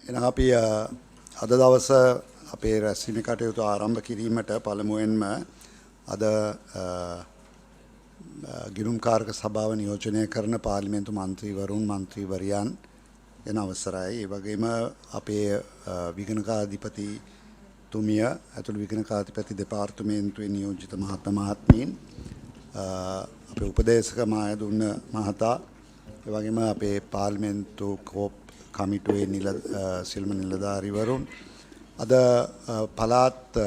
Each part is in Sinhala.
එහෙනම් අපි අද දවස අපේ රැස්වීමේ කටයුතු ආරම්භ කිරීමට පළමුවෙන්ම අද ගිණුම්කාරක සභාව නියෝජනය කරන පාර්ලිමේන්තු මන්ත්‍රීවරුන් මන්ත්‍රීවරියන් එන අවසරයි. ඒ වගේම අපේ විගණකාධිපති තුමිය ඇතුළු විගණකාධිපති දෙපාර්තමේන්තුවේ නියෝජිත මහත්ම මහත්මීන් අපේ උපදේශක මායදුන්න මහතා ඒ වගේම අපේ පාර්ලිමේන්තු කෝප් කමිටුවේ සිල්ම නිලධාරීවරුන් අද පළාත්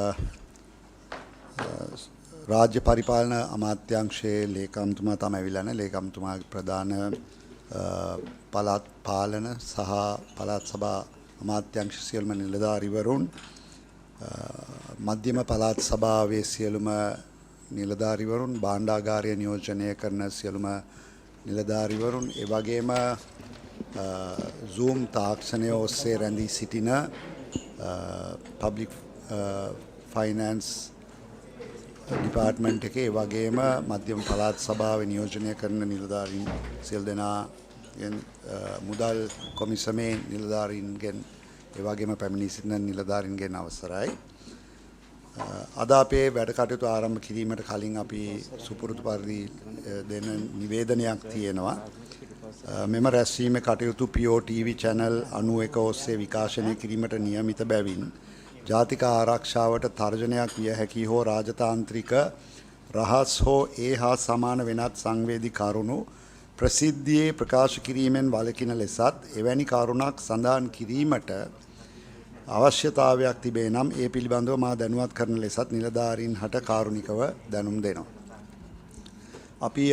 රාජ්‍ය පරිපාලන අමාත්‍යාංශයේ ලේකම්තුමා තමයි ඇවිල්ලා නැහැ. ලේකම්තුමාගේ ප්‍රධාන පළාත් පාලන සහ පළාත් සභා අමාත්‍යාංශ සියලුම නිලධාරීවරුන් මධ්‍යම පළාත් සභාවේ සියලුම නිලධාරීවරුන් භාණ්ඩාගාරය නියෝජනය කරන සියලුම නිලධාරීවරුන් ඒ වගේම Zoom තාක්ෂණය ඔස්සේ රැඳී සිටින public finance department එකේ ඒ වගේම මධ්‍යම පළාත් සභාවේ නියෝජනය කරන නිලධාරීන් සියලු දෙනාගෙන් මුදල් කොමිසමේ නිලධාරීන්ගෙන් ඒ වගේම පැමිණී සිටින නිලධාරීන්ගෙන් අවසරයි. අද අපේ වැඩ කටයුතු ආරම්භ කිරීමට කලින් අපි සුපුරුදු පරිදි දෙන නිවේදනයක් තියෙනවා. මෙම රැස්වීමේ කටයුතු POTV channel 91 ඔස්සේ විකාශනය කිරීමට නියමිත බැවින් ජාතික ආරක්ෂාවට තර්ජනයක් විය හැකි හෝ රාජතාන්ත්‍රික රහස් හෝ ඒ හා සමාන වෙනත් සංවේදී කරුණු ප්‍රසිද්ධියේ ප්‍රකාශ කිරීමෙන් වළකින ලෙසත් එවැනි කරුණක් සඳහන් කිරීමට අවශ්‍යතාවයක් තිබේ නම් ඒ පිළිබඳව මා දැනුවත් කරන ලෙසත් නිලධාරීන් හට කාරුණිකව දැනුම් දෙනවා. අපි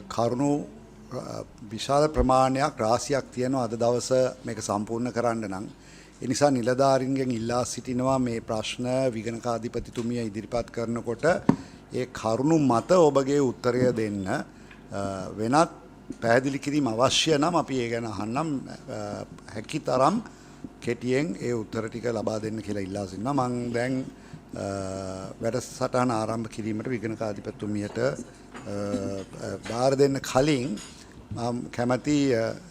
කරුණු විශාල ප්‍රමාණයක් රාශියක් තියෙනවා අද දවස මේක සම්පූර්ණ කරන්න නම් ඒ නිසා නිලධාරීන්ගෙන් ඉල්ලා සිටිනවා මේ ප්‍රශ්න විගණකාධිපතිතුමිය ඉදිරිපත් කරනකොට ඒ කරුණු මත ඔබගේ උත්තරය දෙන්න වෙනත් පැහැදිලි කිරීම අවශ්‍ය නම් අපි ඒ ගැන අහන්නම් හැකිතරම් කෙටියෙන් ඒ උත්තර ටික ලබා දෙන්න කියලා ඉල්ලා සිටිනවා. මම දැන් වැඩසටහන ආරම්භ කිරීමට විගණකාධිපතිතුමියට බාර දෙන්න කලින් මම කැමැති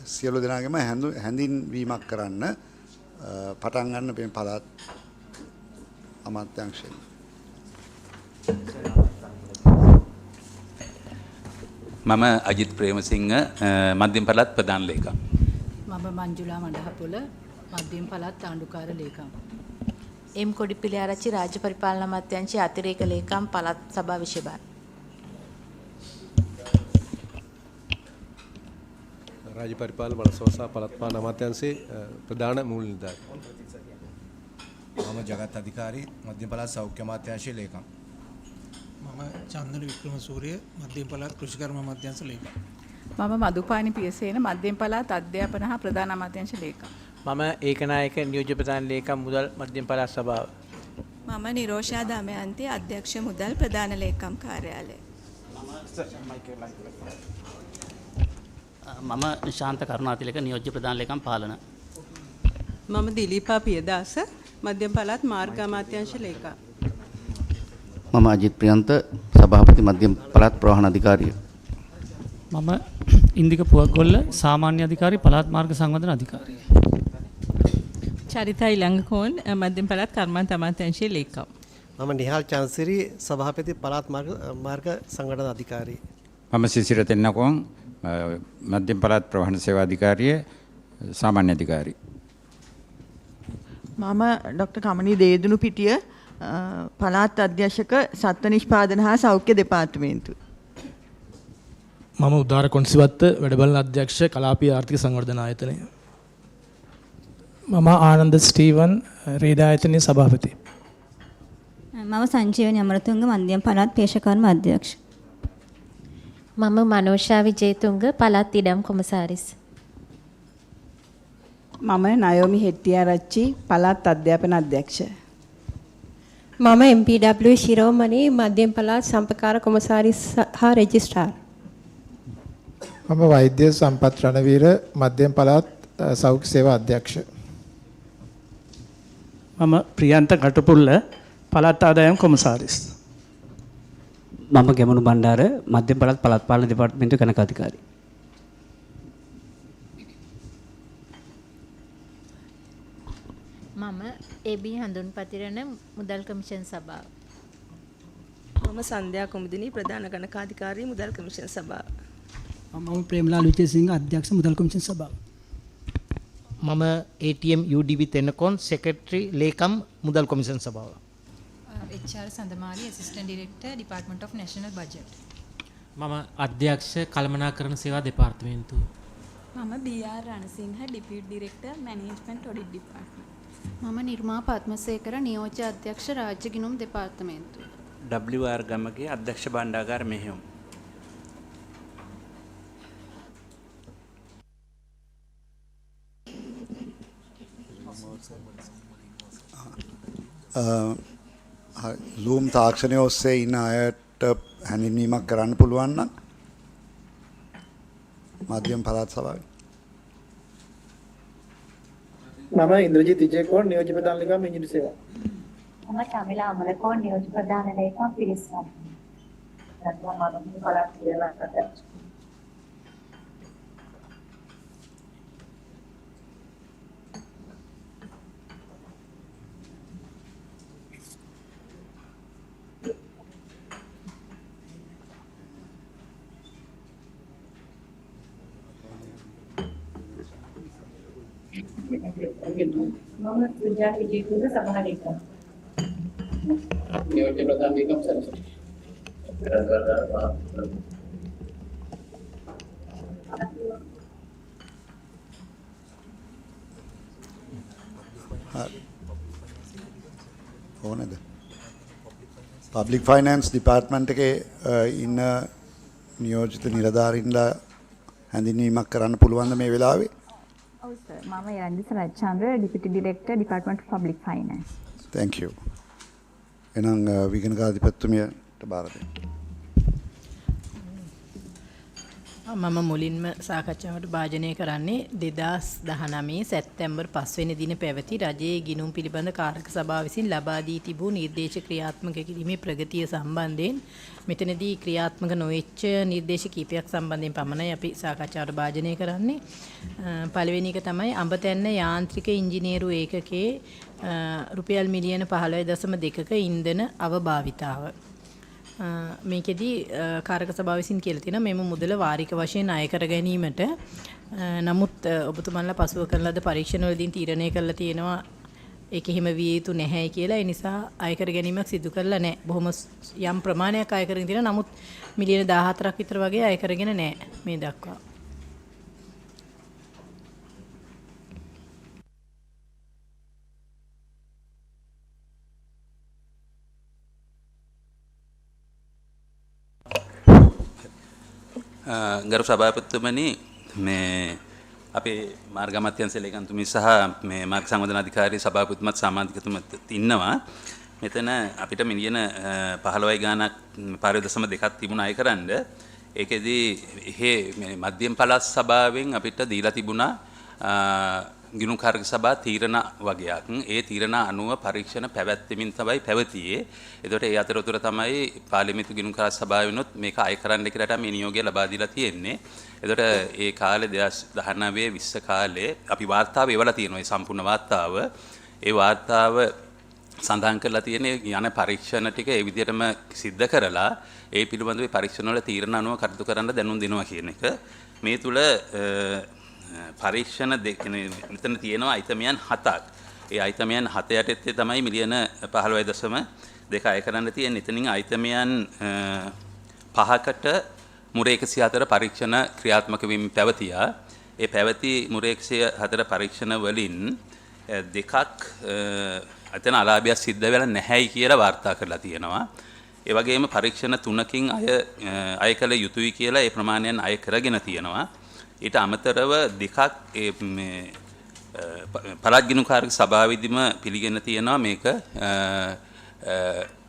සියලු දෙනාගේම හැඳින්වීමක් කරන්න පටන් ගන්න මේ පළාත් අමාත්‍යාංශයෙන්. මම අජිත් ප්‍රේමසිංහ මධ්‍යම පළාත් ප්‍රධාන ලේකම්. මම මංජුලා මඩහපොළ මධ්‍යම පළාත් ආණ්ඩුකාර ලේකම්. එම් කොඩිපිලි ආරච්චි රාජ්‍ය පරිපාලන අමාත්‍යාංශයේ අතිරේක ලේකම් පළාත් සභා විෂය භාර. රාජ්‍ය පරිපාලන වලසෝසා පළාත් පාලන අමාත්‍යාංශයේ ප්‍රධාන මූල නිලධාරී. මම ජගත් අධිකාරී මධ්‍යම පළාත් සෞඛ්‍ය අමාත්‍යාංශයේ ලේකම්. මම චන්දන වික්‍රමසූරිය මධ්‍යම පළාත් කෘෂිකර්ම අමාත්‍යාංශ ලේකම්. මම මදුපානි පියසේන මධ්‍යම පළාත් අධ්‍යාපන හා ප්‍රධාන අමාත්‍යාංශ ලේකම්. මම ඒකනායක නියෝජ්‍ය ප්‍රධාන ලේකම් මුදල් මධ්‍යම පළාත් සභාව. මම නිරෝෂා දමයන්ති අධ්‍යක්ෂ මුදල් ප්‍රධාන ලේකම් කාර්යාලය. මම ශාන්ත කරුණාතිලක නියෝජ්‍ය ප්‍රධාන ලේකම් පාලන. මම දිලීපා පියදාස මධ්‍යම පළාත් මාර්ග අමාත්‍යාංශ ලේකම්. මම අජිත් ප්‍රියන්ත සභාපති මධ්‍යම පළාත් ප්‍රවාහන අධිකාරිය. මම ඉන්දික පුවගොල්ල සාමාන්‍ය අධිකාරී පළාත් මාර්ග සංවර්ධන අධිකාරිය. චරිතා ඉලංගකෝන් මධ්‍යම පළාත් කර්මාන්ත අමාත්‍යාංශයේ ලේකම්. මම නිහාල් චන්සිරි සභාපති පළාත් මාර්ග සංගঠন අධිකාරිය. මම සිසිර තෙන්නකෝන් මධ්‍යම පළාත් ප්‍රවාහන සේවා අධිකාරිය සාමාන්‍ය අධිකාරී. මම ඩොක්ටර් කමනී දේදුණු පිටිය පළාත් අධ්‍යක්ෂක සත්ව නිෂ්පාදන හා සෞඛ්‍ය දෙපාර්තමේන්තුව. මම උදාර කොන්සිවත්ත වැඩබලන අධ්‍යක්ෂ කලාපීය ආර්ථික සංවර්ධන ආයතනය. මම ආනන්ද ස්ටීවන් රේඩා ආයතනයේ සභාපති. මම සංජීවනි අමරතුංග මධ්‍යම පළාත් පේෂකර්ම අධ්‍යක්ෂ. මම මනෝෂා විජේතුංග පළාත් ඉඩම් කොමසාරිස්. මම නයෝමි හෙට්ටිආරච්චි පළාත් අධ්‍යාපන අධ්‍යක්ෂ. මම MPW ශිරෝමණි මධ්‍යම පළාත් සම්පකාර කොමසාරිස් හා රෙජිස්ට්‍රාර්. මම වෛද්‍ය සම්පත් රණවීර මධ්‍යම පළාත් සෞඛ්‍ය සේවා අධ්‍යක්ෂ. මම ප්‍රියන්ත කටුපුල්ල පළාත් ආදායම් කොමසාරිස්. මම ගැමුණු බණ්ඩාර මධ්‍යම පළාත් පළාත් පාලන දෙපාර්තමේන්තුවේ කණකාධිකාරී. මම AB හඳුන්පතිරණ මුදල් කමිෂන් සභාව. මම සන්ධ්‍යා කුමුදිනී ප්‍රධාන ගණකාධිකාරී මුදල් කමිෂන් සභාව. මම ප්‍රේමලාල් විජේසිංහ අධ්‍යක්ෂ මුදල් කමිෂන් සභාව. මම ATM UDB තෙන්නකෝන් සෙක්‍රටරි ලේකම් මුදල් කොමිෂන් සභාව. HR Sandamali assistant director department of national budget. මම අධ්‍යක්ෂ කළමනාකරණ සේවා දෙපාර්තමේන්තුව. මම BR Ranasinghe deputy director management audit department. මම නිර්මා පද්මසේකර නියෝජ්‍ය අධ්‍යක්ෂ රාජ්‍ය ගිණුම් දෙපාර්තමේන්තුව. WR ගමගේ අධ්‍යක්ෂ භණ්ඩාගාර මෙහෙයුම්. Zoom තාක්ෂණය ඔස්සේ ඉන්න අයට හැඳින්වීමක් කරන්න පුළුවන් නම් මධ්‍යම පළාත් සභාවේ. මම ඉන්ද්‍රජිත් විජේකෝන් නියෝජ්‍ය ප්‍රධාන ලේකම් ඉංජිනේරු සේවා. මම චමිලා අමරකෝන් නියෝජ්‍ය ප්‍රධාන ලේකම් පිරිසක්. මධ්‍යම පළාත් සභාවේ. මම විජය විජේකුමාර සභාලේකම්. නියෝජ්‍ය ප්‍රධාන ලේකම් සරසවි. ඕනද? පබ්ලික් ෆයිනෑන්ස් ඩිපාර්ට්මන්ට් එකේ ඉන්න නියෝජිත නිලධාරීන්ලා හැඳින්වීමක් කරන්න පුළුවන්ද මේ වෙලාවේ? ඔව් සර්. මම යන්දිස Rajachandra deputy director department of public finance. Thank you. එහෙනම් විගණකාධිපතිතුමියට බාර දෙන්න. මම මුලින්ම සාකච්ඡාවට භාජනය කරන්නේ 2019 සැප්තැම්බර් 5 වෙනි දින පැවති රජයේ ගිණුම් පිළිබඳ කාරක සභාව විසින් ලබා දී තිබූ නිර්දේශ ක්‍රියාත්මක කිරීමේ ප්‍රගතිය සම්බන්ධයෙන් මෙතනදී ක්‍රියාත්මක නොවෙච්ච නිර්දේශ කීපයක් සම්බන්ධයෙන් පමණයි අපි සාකච්ඡාවට භාජනය කරන්නේ. පළවෙනි එක තමයි අඹතැන්න යාන්ත්‍රික ඉංජිනේරු ඒකකයේ රුපියල් මිලියන 15.2ක ඉන්ධන අවභාවිතාව. මේකෙදී කාරක සභාව විසින් කියලා තියෙනවා මෙම මුදල වාරික වශයෙන් අය කර ගැනීමට නමුත් ඔබතුමන්ලා පසුව කරන ලද පරීක්ෂණ වලදී තීරණය කරලා තියෙනවා ඒක හිම විය යුතු නැහැ කියලා. ඒ නිසා අය කර ගැනීමක් සිදු කරලා නැහැ. බොහොම යම් ප්‍රමාණයක් අය කරගෙන තියෙනවා. නමුත් මිලියන 14ක් විතර වගේ අය කරගෙන නැහැ මේ දක්වා. ගරු සභාපතිතුමනි මේ අපේ මාර්ග අමාත්‍යාංශ ලේකම්තුමී සහ මේ මාර්ග සංවර්ධන අධිකාරී සභාපතිතුමත් සමාජිකතුමත් ඉන්නවා. මෙතන අපිට මිලියන 15යි ගාණක් 5.2ක් තිබුණා අය කරන්න. ඒකෙදී මේ මධ්‍යම පළාත් සභාවෙන් අපිට දීලා තිබුණා ගිණුම් කාර්ක සභා තීරණ වගේක්. ඒ තීරණ අනුව පරීක්ෂණ පැවැත්වෙමින් තමයි පැවතියේ. ඒකට ඒ අතරතුර තමයි පාර්ලිමේන්තු ගිණුම් කාර්ක සභාවෙනොත් මේක අය කරන්න කියලා මේ නියෝගය ලබා දීලා තියෙන්නේ. ඒකට ඒ කාලේ 2019 20 කාලේ අපි වාර්තාව එවලා තියෙනවා. ඒ සම්පූර්ණ වාර්තාව. ඒ වාර්තාව සඳහන් කරලා තියෙන්නේ යන පරීක්ෂණ ටික ඒ විදිහටම සිද්ධ කරලා ඒ පිළිබඳව පරීක්ෂණ වල තීරණ අනුව කටයුතු කරන්න දැනුම් දෙනවා කියන එක. මේ තුල පරීක්ෂණ මෙතන තියෙනවා අයිතමයන් 7ක්. ඒ අයිතමයන් 7 යටතේ තමයි මිලියන 15.2 අය කරන්න තියෙන්නේ. එතනින් අයිතමයන් 5කට මුර 104 පරීක්ෂණ ක්‍රියාත්මක වීම පැවතියා. ඒ පැවති මුර 104 පරීක්ෂණ වලින් දෙකක් අතන අලාභයක් සිද්ධ වෙලා නැහැයි කියලා වාර්තා කරලා තියෙනවා. ඒ වගේම පරීක්ෂණ 3කින් අය කළ යුතුයි කියලා ඒ ප්‍රමාණයන් අය කරගෙන තියෙනවා. ඊට අමතරව දෙකක් මේ පළාත් ගිණුම් කාර්ක සභාවෙදිම පිළිගෙන තියෙනවා මේක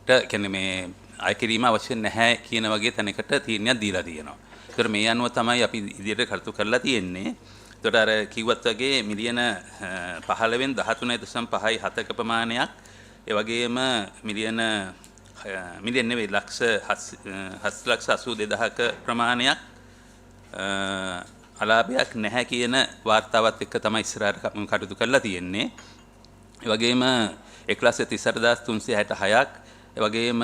කියන්නේ මේ අය කිරීම අවශ්‍ය නැහැ කියන වගේ තැනකට තීරණයක් දීලා තියෙනවා. ඒතර මේ අනුව තමයි අපි ඉදිරියට කටයුතු කරලා තියෙන්නේ. ඒතර අර කිව්වත් වගේ මිලියන 15න් 13.5යි 7ක ප්‍රමාණයක් ඒ වගේම මිලියන නෙවෙයි ලක්ෂ 7,82,000ක ප්‍රමාණයක් අලාභයක් නැහැ කියන වාර්තාවත් එක්ක තමයි ඉස්සරහට කටයුතු කරලා තියෙන්නේ. ඒ වගේම 1,38,366ක්, ඒ වගේම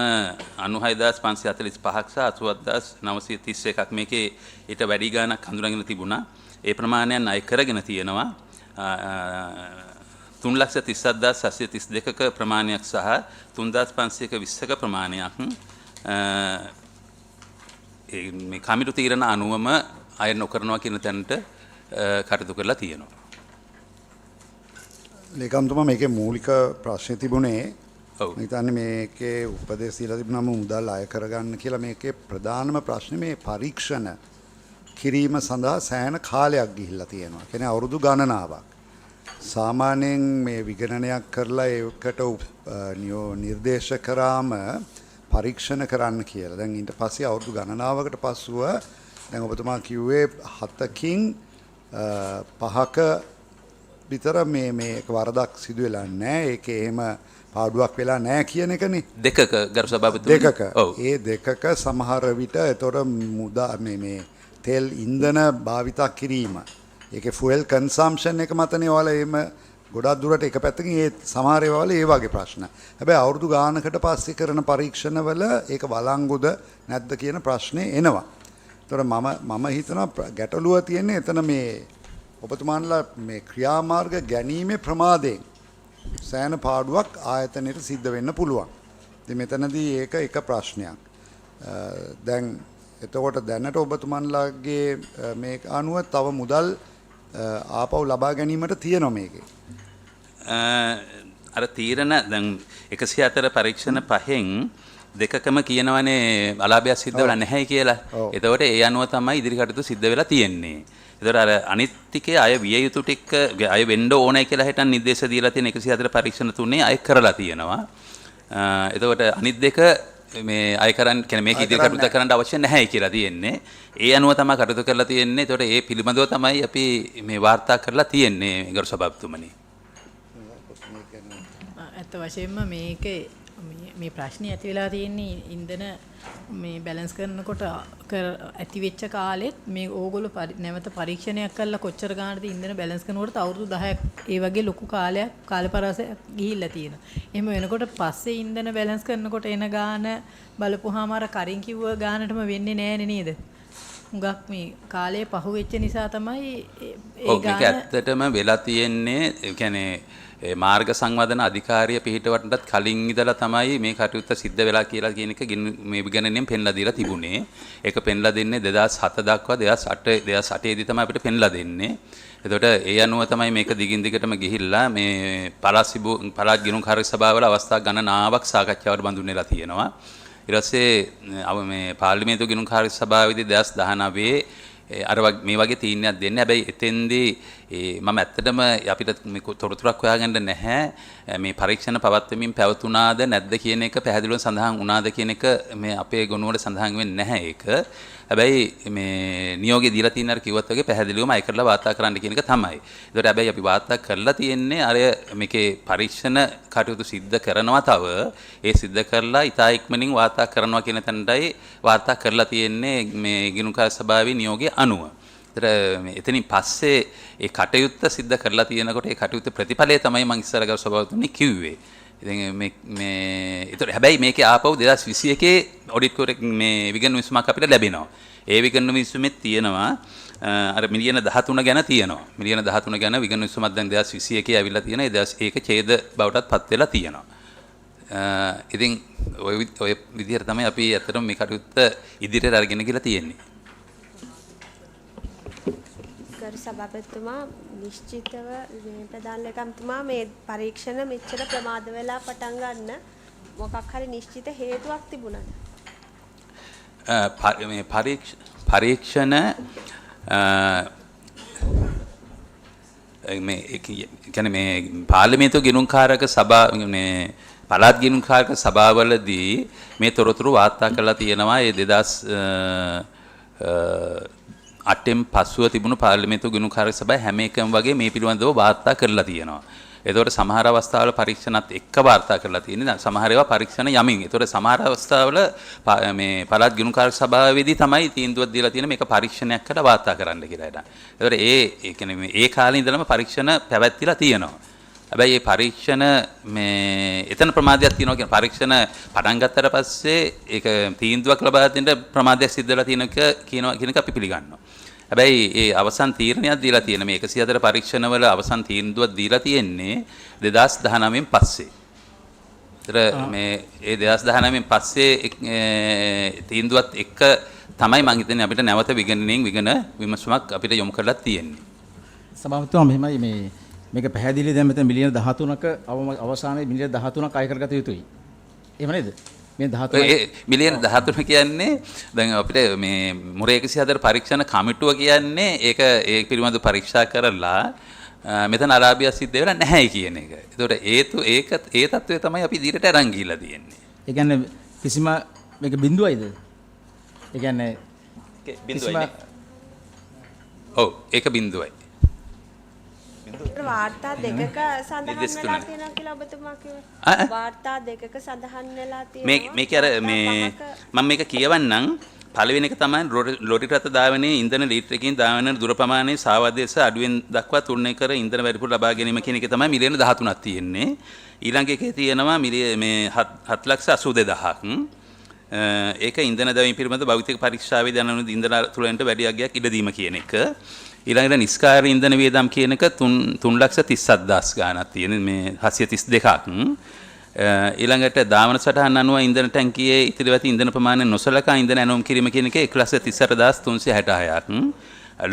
96,545ක් සහ 80,931ක් මේකේ ඊට වැඩි ගාණක් හඳුනාගෙන තිබුණා. ඒ ප්‍රමාණයන් අය කරගෙන තියෙනවා. 3,37,732ක ප්‍රමාණයක් සහ 3,520ක ප්‍රමාණයක් මේ කමිටු තීරණ අනුවම අය නොකරනවා කියන තැනට කටයුතු කරලා තියෙනවා. ලේකම්තුමා මේකේ මූලික ප්‍රශ්නේ තිබුණේ මම හිතන්නේ මේකේ උපදේශ දීලා තිබුණාම මුදල් අය කරගන්න කියලා. මේකේ ප්‍රධානම ප්‍රශ්නේ මේ පරීක්ෂණ කිරීම සඳහා සෑහෙන කාලයක් ගිහිල්ලා තියෙනවා. කියන්නේ අවුරුදු ගණනාවක්. සාමාන්‍යයෙන් මේ විගණනයක් කරලා ඒකට නිර්දේශ කරාම පරීක්ෂණ කරන්න කියලා. දැන් ඊට පස්සේ අවුරුදු ගණනාවකට පස්සුව දැන් ඔබතුමා කිව්වේ 7කින් 5ක විතර මේක වරදක් සිදු වෙලා නැහැ. ඒකේ එහෙම පාඩුවක් වෙලා නැහැ කියන එකනේ. දෙකක ගරු සභාපතිතුමනි. දෙකක. ඒ දෙකක සමහර විට ඒතොර මුදා මේ තෙල් ඉන්ධන භාවිතා කිරීම. ඒකේ ෆුවල් කන්සම්ප්ෂන් එක මතනේ ඔයාලා එහෙම ගොඩක් දුරට එක පැත්තකින් ඒ සමහර ඒවා වල ඒ වගේ ප්‍රශ්න. හැබැයි අවුරුදු ගානකට පස්සේ කරන පරීක්ෂණවල ඒක වළංගුද නැද්ද කියන ප්‍රශ්නේ එනවා. ඒතොර මම හිතනවා ගැටලුව තියෙන්නේ එතන මේ ඔබතුමාන්ලා මේ ක්‍රියාමාර්ග ගැනීමේ ප්‍රමාදයෙන් සෑහෙන පාඩුවක් ආයතනයට සිද්ධ වෙන්න පුළුවන්. ඉතින් මෙතනදී ඒක එක ප්‍රශ්නයක්. දැන් එතකොට දැනට ඔබතුමන්ලාගේ මේ අනුව තව මුදල් ආපහු ලබා ගැනීමට තියෙනවා මේකේ. අර තීරණ දැන් 104 පරීක්ෂණ පහෙන් දෙකකම කියනවනේ අලාභයක් සිද්ධ වෙලා නැහැ කියලා. එතකොට ඒ අනුව තමයි ඉදිරි කටයුතු සිද්ධ වෙලා තියෙන්නේ. ඒතර අර අනිත් ටිකේ අය විය යුතු ටික අය වෙන්න ඕනේ කියලා හිටන් නිර්දේශ දීලා තියෙන 104 පරීක්ෂණ තුනේ අය කරලා තියෙනවා. එතකොට අනිත් දෙක මේ අය කරන්න කියන්නේ මේක ඉදිරි කටයුතු කරන්න අවශ්‍ය නැහැ කියලා තියෙන්නේ. ඒ අනුව තමයි කටයුතු කරලා තියෙන්නේ. ඒතකොට ඒ පිළිබඳව තමයි අපි මේ වාර්තා කරලා තියෙන්නේ ගරු සභාපතිතුමනි. ඇත්ත වශයෙන්ම මේකේ මේ ප්‍රශ්නේ ඇති වෙලා තියෙන්නේ ඉන්ධන මේ බැලන්ස් කරනකොට ඇති වෙච්ච කාලෙත් මේ ඕගොල්ලෝ නැවත පරීක්ෂණයක් කරලා කොච්චර ගානද ඉන්ධන බැලන්ස් කරනකොට අවුරුදු 10ක් ඒ වගේ ලොකු කාලපරාසයක් ගිහිල්ලා තියෙනවා. එහෙම වෙනකොට පස්සේ ඉන්ධන බැලන්ස් කරනකොට එන ගාන බලපුවාම අර කරින් කිව්ව ගානටම වෙන්නේ නැහැ නේද? හුඟක් මේ කාලය පහු වෙච්ච නිසා තමයි ඒ ගාන ඇත්තටම වෙලා තියෙන්නේ. ඒ කියන්නේ මාර්ග සංවර්ධන අධිකාරිය පිහිටවන්නත් කලින් ඉඳලා තමයි මේ කටයුත්ත සිද්ධ වෙලා කියලා කියන එක මේ විගණනයෙන් පෙන්ලා දීලා තිබුණේ. ඒක පෙන්ලා දෙන්නේ 2007 දක්වා 2008 දී තමයි අපිට පෙන්ලා දෙන්නේ. එතකොට ඒ අනුව තමයි මේක දිගින් දිගටම ගිහිල්ලා මේ පළාත් ගිණුම් කාර්ය සභාවල අවස්ථා ගණනාවක් සාකච්ඡාවට බඳුන්වලා තියෙනවා. ඊට පස්සේ මේ පාර්ලිමේන්තු ගිණුම් කාර්ය සභාවේදී 2019 අර මේ වගේ තීරණයක් දෙන්නේ. හැබැයි එතෙන්දී මම ඇත්තටම අපිට තොරතුරක් හොයාගන්න නැහැ. මේ පරීක්ෂණ පවත්වමින් පැවතුනාද නැද්ද කියන එක පැහැදිලිව සඳහන් වුණාද කියන එක මේ අපේ ගොනුවල සඳහන් වෙන්නේ නැහැ ඒක. හැබැයි මේ නියෝගය දීලා තියෙන අර කිව්වත් වගේ පැහැදිලිවම අය කරලා වාර්තා කරන්න කියන එක තමයි. ඒකට හැබැයි අපි වාර්තා කරලා තියෙන්නේ අර මේකේ පරීක්ෂණ කටයුතු සිද්ධ කරනවා තව ඒ සිද්ධ කරලා ඉතා ඉක්මනින් වාර්තා කරනවා කියන තැනටයි වාර්තා කරලා තියෙන්නේ මේ ගිණුම් කාර්ය සභාවේ නියෝගයේ අනුව. එතනින් පස්සේ ඒ කටයුත්ත සිද්ධ කරලා තියෙනකොට ඒ කටයුත්ත ප්‍රතිඵලය තමයි මම ඉස්සර ගරු සභාවතුනි කිව්වේ. ඉතින් මේ ඒතර හැබැයි මේකේ ආපහු 2021 ඔඩිට් කෝරෙක් මේ විගණන විසුමක් අපිට ලැබෙනවා. ඒ විගණන විසුමෙත් තියෙනවා අර මිලියන 13 ගැන තියෙනවා. මිලියන 13 ගැන විගණන විසුමක් දැන් 2021 ඇවිල්ලා තියෙනවා. ඒක ඡේද බවටත් පත් වෙලා තියෙනවා. ඉතින් ඔය විදිහට තමයි අපි ඇත්තටම මේ කටයුත්ත ඉදිරියට අරගෙන ගිහලා තියෙන්නේ. ගරු සභාපතිතුමා නිශ්චිතව මේ ප්‍රධාන ලේකම්තුමා මේ පරීක්ෂණ මෙච්චර ප්‍රමාද වෙලා පටන් ගන්න මොකක් හරි නිශ්චිත හේතුවක් තිබුණාද? මේ පරීක්ෂණ මේ කියන්නේ මේ පාර්ලිමේන්තු ගිණුම් කාරක සභා මේ පළාත් ගිණුම් කාරක සභාවලදී මේ තොරතුරු වාර්තා කරලා තියෙනවා. ඒ 2008න් පසුව තිබුණු පාර්ලිමේන්තු ගිණුම් කාර්ය සභාව හැම එකම වගේ මේ පිළිබඳව වාර්තා කරලා තියෙනවා. ඒතකොට සමහර අවස්ථාවල පරීක්ෂණත් එක්ක වාර්තා කරලා තියෙනවා. සමහර ඒවා පරීක්ෂණ යමින්. ඒතකොට සමහර අවස්ථාවල මේ පළාත් ගිණුම් කාර්ය සභාවේදී තමයි තීන්දුවක් දීලා තියෙන මේක පරීක්ෂණයක් කරලා වාර්තා කරන්න කියලා. ඒතකොට ඒ කියන්නේ මේ කාලේ ඉඳලම පරීක්ෂණ පැවැත්තිලා තියෙනවා. හැබැයි මේ පරීක්ෂණ මේ එතන ප්‍රමාදයක් තියෙනවා කියන පරීක්ෂණ පටන් ගත්තට පස්සේ ඒක තීන්දුවක් ලබා දෙන්න ප්‍රමාදයක් සිද්ධ වෙලා තියෙනවා කියන එක අපි පිළිගන්නවා. හැබැයි ඒ අවසන් තීරණයක් දීලා තියෙන මේ 104 පරීක්ෂණවල අවසන් තීන්දුවක් දීලා තියෙන්නේ 2019න් පස්සේ. ඒතර මේ ඒ 2019න් පස්සේ තීන්දුවත් එක්ක තමයි මම හිතන්නේ අපිට නැවත විගණන විමසුමක් අපිට යොමු කරලා තියෙන්නේ. සභාපතිතුමා මෙහෙමයි මේක පැහැදිලි දැන් මෙතන මිලියන 13ක අවසානයේ මිලියන 13ක් අය කරගත යුතුයි. එහෙම නේද? මේ 13 මිලියන 13 කියන්නේ දැන් අපිට මේ මුරේ 104 පරීක්ෂණ කමිටුව කියන්නේ ඒ පිළිබඳව පරීක්ෂා කරලා මෙතන අරාබියා සිද්ධ වෙලා නැහැ කියන එක. ඒතකොට ඒ තත්ත්වය තමයි අපි ඉදිරියට අරන් ගිහිල්ලා තියෙන්නේ. ඒ කියන්නේ කිසිම මේක බිඳුවයිද? ඒ කියන්නේ බිඳුවයි. ඔව් ඒක බිඳුවයි. වාර්තා දෙකක සඳහන් වෙලා තියෙනවා කියලා ඔබතුමා කිව්වා. වාර්තා දෙකක සඳහන් වෙලා තියෙනවා. මේක අර මේ මම මේක කියවන්නම්. පළවෙනි එක තමයි ලොරි රථ ධාවනයේ ඉන්ධන ලීටරකින් ධාවන දුර ප්‍රමාණය සාවද්දේශ අඩුවෙන් දක්වා තුලනය කර ඉන්ධන වැඩිපුර ලබා ගැනීම කියන එක තමයි මිලියන 13ක් තියෙන්නේ. ඊළඟ එකේ තියෙනවා මේ 7,82,000ක්. ඒක ඉන්ධන දැවීම පිළිබඳ භෞතික පරීක්ෂාවේ දැනුණු ඉන්ධන තුලන්ට වැඩි අගයක් ඉඩ දීම කියන එක. ඊළඟට නිස්කාර ඉන්ධන වියදම් කියන එක 3,37,000 ගාණක් තියෙන මේ 732ක්. ඊළඟට ධාවන සටහන් අනුව ඉන්ධන ටැංකියේ ඉතිරිව ඇති ඉන්ධන ප්‍රමාණය නොසලකා ඉන්ධන ඇනවුම් කිරීම කියන එක 1,38,366ක්.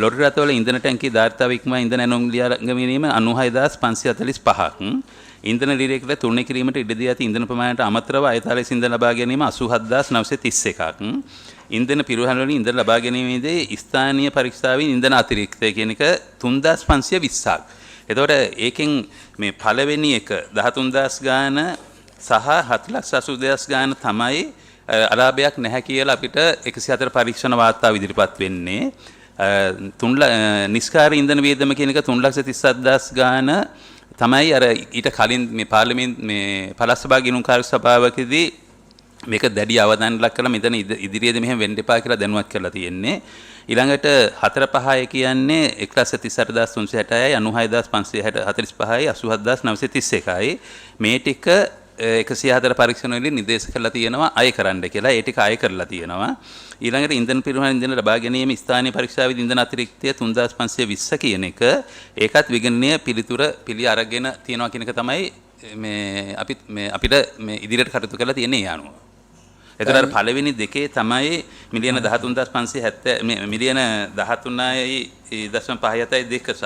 ලොරි රථවල ඉන්ධන ටැංකියේ ධාරිතාව ඉක්මවා ඉන්ධන ඇනවුම් ලියා ගැනීම 96,545ක්. ඉන්ධන ලිරේකට තුලනය කිරීමට ඉඩ දී ඇති ඉන්ධන ප්‍රමාණයට අමතරව අයථාලේ ඉන්ධන ලබා ගැනීම 87,931ක්. ඉන්ධන පිරුවහන් වලින් ඉන්ධන ලබා ගැනීමේදී ස්ථානීය පරීක්ෂාවෙන් ඉන්ධන අතිරික්තය කියන එක 3,520ක්. එතකොට ඒකෙන් මේ පළවෙනි එක 13,000 ගාන සහ 7,82,000 ගාන තමයි අලාභයක් නැහැ කියලා අපිට 104 පරීක්ෂණ වාර්තාව ඉදිරිපත් වෙන්නේ. නිස්කාර ඉන්ධන වියදම කියන එක 3,37,000 ගාන තමයි අර ඊට කලින් මේ පාර්ලිමේන්ත මේ පළාත් සභා ගිණුම් කාර්ය සභාවකදී මේක දැඩි අවධානයක් ලක් කරලා මෙතන ඉදිරියේදී මෙහෙම වෙන්න එපා කියලා දැනුවත් කරලා තියෙන්නේ. ඊළඟට 4-5 කියන්නේ 1,38,360යි 96,545යි 87,931යි මේ ටික 104 පරීක්ෂණ වලින් නිර්දේශ කරලා තියෙනවා අය කරන්න කියලා. ඒ ටික අය කරලා තියෙනවා. ඊළඟට ඉන්ධන පිරිහන ඉන්ධන ලබා ගැනීම ස්ථානීය පරීක්ෂාවේදී ඉන්ධන අතිරික්තය 3,520 කියන එක ඒකත් විගණනීය පිළි අරගෙන තියෙනවා කියන එක තමයි අපිට මේ ඉදිරියට කටයුතු කරලා තියෙන්නේ ඒ අනුව. එතකොට පළවෙනි දෙකේ තමයි මිලියන 13,570 මිලියන 13.572 සහ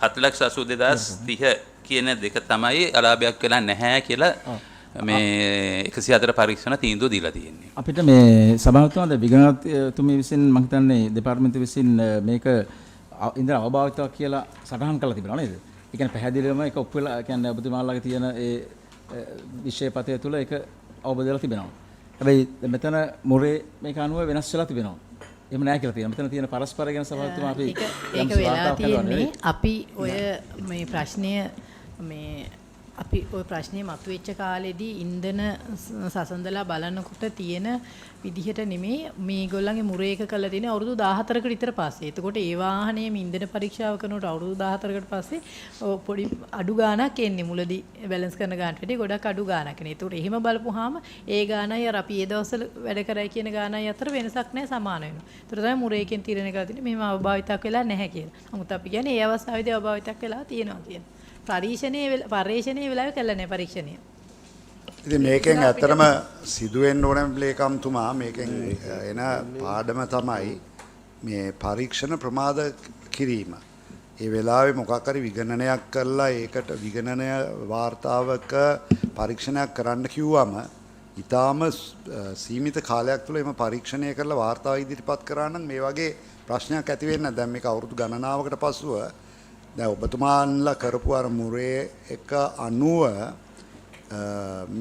7,82,030 කියන දෙක තමයි අලාභයක් වෙලා නැහැ කියලා මේ 104 පරීක්ෂණ තීන්දුව දීලා තියෙන්නේ. අපිට මේ සභාවතුමාද විගණනතුමී විසින් මම හිතන්නේ දෙපාර්තමේන්තුව විසින් මේක ඉන්ද්‍ර අවභාවිතයක් කියලා සටහන් කරලා තිබෙනවා නේද? ඒ කියන්නේ පැහැදිලිවම ඒක ඔප්පු වෙලා කියන්නේ ඔබතුමාලාගේ තියෙන ඒ විෂයපතය තුළ ඒක අවබෝධ වෙලා තිබෙනවා. හැබැයි මෙතන මුරේ මේක අනුව වෙනස් වෙලා තිබෙනවා. එහෙම නැහැ කියලා තියෙනවා. මෙතන තියෙන පරස්පර ගැන සභාවතුමා අපි ඒක වෙලා තියෙන්නේ අපි ඔය මේ ප්‍රශ්නය අපි ওই ප්‍රශ්නේ මතුවෙච්ච කාලෙදී ඉන්ධන සසඳලා බලනකොට තියෙන විදිහට නෙමෙයි මේගොල්ලන්ගේ මුරේක කළා තියෙන අවුරුදු 14කට විතර පස්සේ. එතකොට ඒ වාහනයේ ඉන්ධන පරීක්ෂාව කරනකොට අවුරුදු 14කට පස්සේ පොඩි අඩු ගාණක් එන්නේ මුලදී බැලන්ස් කරන ගාණට වඩා ගොඩක් අඩු ගාණක් එන්නේ. ඒතකොට එහෙම බලපුවාම ඒ ගාණයි අර අපි ඒ දවස්වල වැඩ කරයි කියන ගාණයි අතර වෙනසක් නැහැ සමාන වෙනවා. ඒතකොට තමයි මුරේකෙන් තීරණය කරලා තියෙන්නේ මෙහෙම අවභාවිතයක් වෙලා නැහැ කියලා. නමුත් අපි කියන්නේ ඒ අවස්ථාවේදී අවභාවිතයක් වෙලා තියෙනවා කියන්නේ. පරීක්ෂණයේ වෙලාවේ කළා නෑ පරීක්ෂණය. ඉතින් මේකෙන් ඇත්තටම සිදුවෙන්න ඕන ලේකම්තුමා මේකෙන් එන පාඩම තමයි මේ පරීක්ෂණ ප්‍රමාද කිරීම. ඒ වෙලාවේ මොකක් හරි විගණනයක් කරලා ඒකට විගණනය වාර්තාවක පරීක්ෂණයක් කරන්න කිව්වම ඊටාම සීමිත කාලයක් තුළ එම පරීක්ෂණය කරලා වාර්තාව ඉදිරිපත් කරා නම් මේ වගේ ප්‍රශ්නයක් ඇති වෙන්නේ නැහැ. දැන් මේක අවුරුදු ගණනාවකට පසුව දැන් ඔබතුමාන්ලා කරපු අර මුරේ එක 90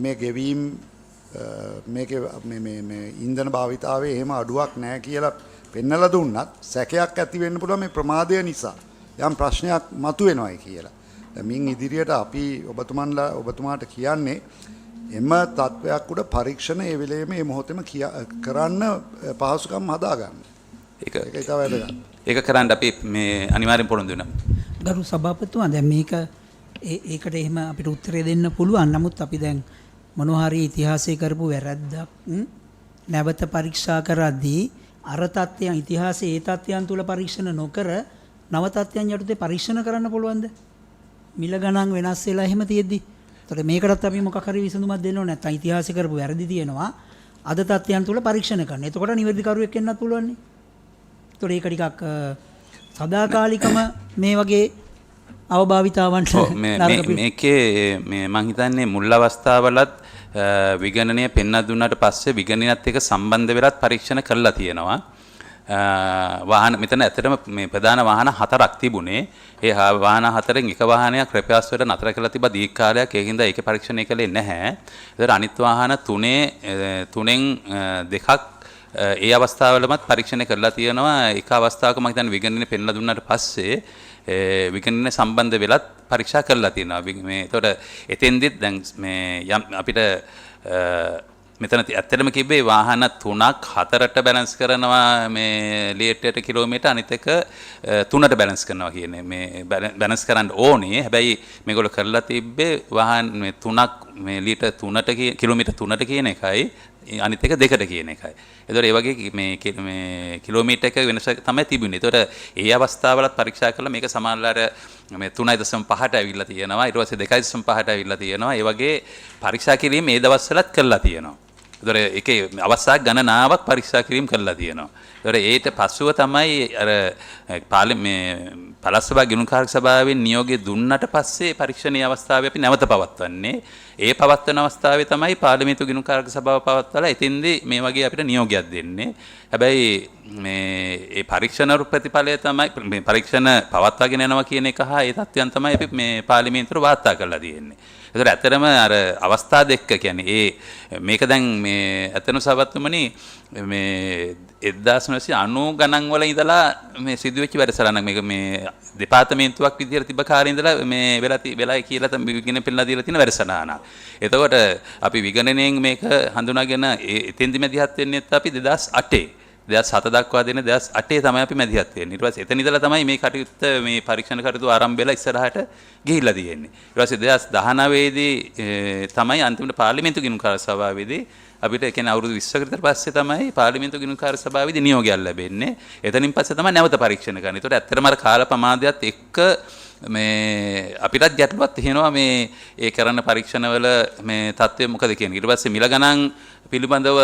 මේ ගෙවීම් මේකේ මේ ඉන්ධන භාවිතාවේ එහෙම අඩුවක් නැහැ කියලා පෙන්නලා දුන්නත් සැකයක් ඇති වෙන්න පුළුවන් මේ ප්‍රමාදය නිසා යම් ප්‍රශ්නයක් මතුවෙනවායි කියලා. දැන් මින් ඉදිරියට අපි ඔබතුමාට කියන්නේ එම තත්වයක් උඩ පරීක්ෂණ ඒ වෙලේම මේ මොහොතේම කරන්න පහසුකම් හදාගන්න. ඒක තමයි වැදගත්. ඒක කරන්න අපි මේ අනිවාර්යෙන් පොරොන්දු වෙනවා. ගරු සභාපතිතුමා දැන් මේක ඒකට එහෙම අපිට උත්තරය දෙන්න පුළුවන්. නමුත් අපි දැන් මොනවා හරි ඉතිහාසයේ කරපු වැරද්දක් නැවත පරීක්ෂා කරද්දී අර තත්ත්වයන් ඉතිහාසයේ ඒ තත්ත්වයන් තුල පරීක්ෂණ නොකර නව තත්ත්වයන් යටතේ පරීක්ෂණ කරන්න පුළුවන්ද? මිල ගණන් වෙනස් වෙලා එහෙම තියෙද්දි. ඒතකොට මේකටත් අපි මොකක් හරි විසඳුමක් දෙන්න ඕනේ. නැත්නම් ඉතිහාසයේ කරපු වැරදි තියෙනවා. අද තත්ත්වයන් තුල පරීක්ෂණ කරන්න. එතකොට නිවැරදි කරුවෙක් වෙන්නත් පුළුවන් නේ. ඒතකොට ඒක ටිකක් සදාකාලිකම මේ වගේ අවභාවිතාවන්ට මේකේ මම හිතන්නේ මුල් අවස්ථාවලත් විගණනය පෙන්වා දුන්නාට පස්සේ විගණනයත් එක්ක සම්බන්ධ වෙලත් පරීක්ෂණ කරලා තියෙනවා. වාහන මෙතන ඇත්තටම මේ ප්‍රධාන වාහන 4ක් තිබුණේ. ඒ වාහන 4න් එක වාහනයක් රැපයාස් වල නතර කරලා තිබ්බා දීර්ඝ කාලයක්. ඒකින්ද ඒකේ පරීක්ෂණය කළේ නැහැ. ඒතර අනිත් වාහන තුනෙන් දෙකක් ඒ අවස්ථාවලමත් පරීක්ෂණය කරලා තියෙනවා. එක අවස්ථාවක මම හිතන්නේ විගණනය පෙන්ලා දුන්නාට පස්සේ විගණනය සම්බන්ධ වෙලත් පරීක්ෂා කරලා තියෙනවා. මේ ඒතකොට එතෙන්දිත් දැන් මේ යම් අපිට මෙතන ඇත්තටම කිව්වේ වාහන 3ක් 4ට බැලන්ස් කරනවා මේ ලියටට කිලෝමීටර් අනිත් එක 3ට බැලන්ස් කරනවා කියන්නේ මේ බැලන්ස් කරන්න ඕනේ. හැබැයි මේගොල්ලෝ කරලා තිබ්බේ වාහන මේ 3ක් මේ ලීටර් 3ට කිලෝමීටර් 3ට කියන එකයි අනිත් එක 2ට කියන එකයි. ඒතකොට ඒ වගේ මේ කිලෝමීටර් එක වෙනස තමයි තිබුණේ. ඒතකොට ඒ අවස්ථාවලත් පරීක්ෂා කළා මේක සමානලාර මේ 3.5ට ඇවිල්ලා තියෙනවා. ඊට පස්සේ 2.5ට ඇවිල්ලා තියෙනවා. ඒ වගේ පරීක්ෂා කිරීම මේ දවස්වලත් කළා තියෙනවා. ඒතකොට ඒකේ අවස්ථා ගණනාවක් පරීක්ෂා කිරීම කළා තියෙනවා. ඒතකොට ඊට පස්සුව තමයි අර පළාත් සභා ගිණුම්කාරක සභාවෙන් නියෝගය දුන්නට පස්සේ පරීක්ෂණීය අවස්ථාවේ අපි නැවත පවත්වන්නේ. ඒ පවත්වන අවස්ථාවේ තමයි පාර්ලිමේන්තු ගිණුම්කාරක සභාව පවත්වලා එතින්දී මේ වගේ අපිට නියෝගයක් දෙන්නේ. හැබැයි මේ පරීක්ෂණ ප්‍රතිඵලය තමයි මේ පරීක්ෂණ පවත්වාගෙන යනවා කියන එක හා ඒ තත්ත්වයන් තමයි අපි මේ පාර්ලිමේන්තුවට වාර්තා කරලා තියෙන්නේ. ඒතර ඇත්තටම අර අවස්ථා දෙක කියන්නේ මේක දැන් මේ ඇතනු සවත්තුමනි මේ 1990 ගණන් වල ඉඳලා මේ සිදුවෙච්ච වැඩසටහනක් මේක මේ දෙපාර්තමේන්තුවක් විදිහට තිබ්බ කාලේ ඉඳලා මේ වෙලා කියලා තමයි විගණනය පෙන්නලා දීලා තියෙන වැඩසටහනක්. එතකොට අපි විගණනයෙන් මේක හඳුනාගෙන එතෙන්දි මැදිහත් වෙන්නේත් අපි 2008 2007 දක්වා දෙන 2008 තමයි අපි මැදිහත් වෙන්නේ. ඊට පස්සේ එතන ඉඳලා තමයි මේ කටයුත්ත මේ පරීක්ෂණ කටයුතු ආරම්භ වෙලා ඉස්සරහට ගිහිල්ලා තියෙන්නේ. ඊට පස්සේ 2019 දී තමයි අන්තිමට පාර්ලිමේන්තු ගිණුම්කාර සභාවේදී අපිට කියන්නේ අවුරුදු 20කට විතර පස්සේ තමයි පාර්ලිමේන්තු ගිණුම්කාර සභාවේදී නියෝගයක් ලැබෙන්නේ. එතනින් පස්සේ තමයි නැවත පරීක්ෂණ කරන්නේ. ඒතකොට ඇත්තටම අර කාල ප්‍රමාදයත් එක්ක මේ අපිටත් ගැටලුවක් තියෙනවා මේ ඒ කරන පරීක්ෂණවල මේ தත්ත්වය මොකද කියන්නේ. ඊට පස්සේ මිල ගණන් පිළිබඳව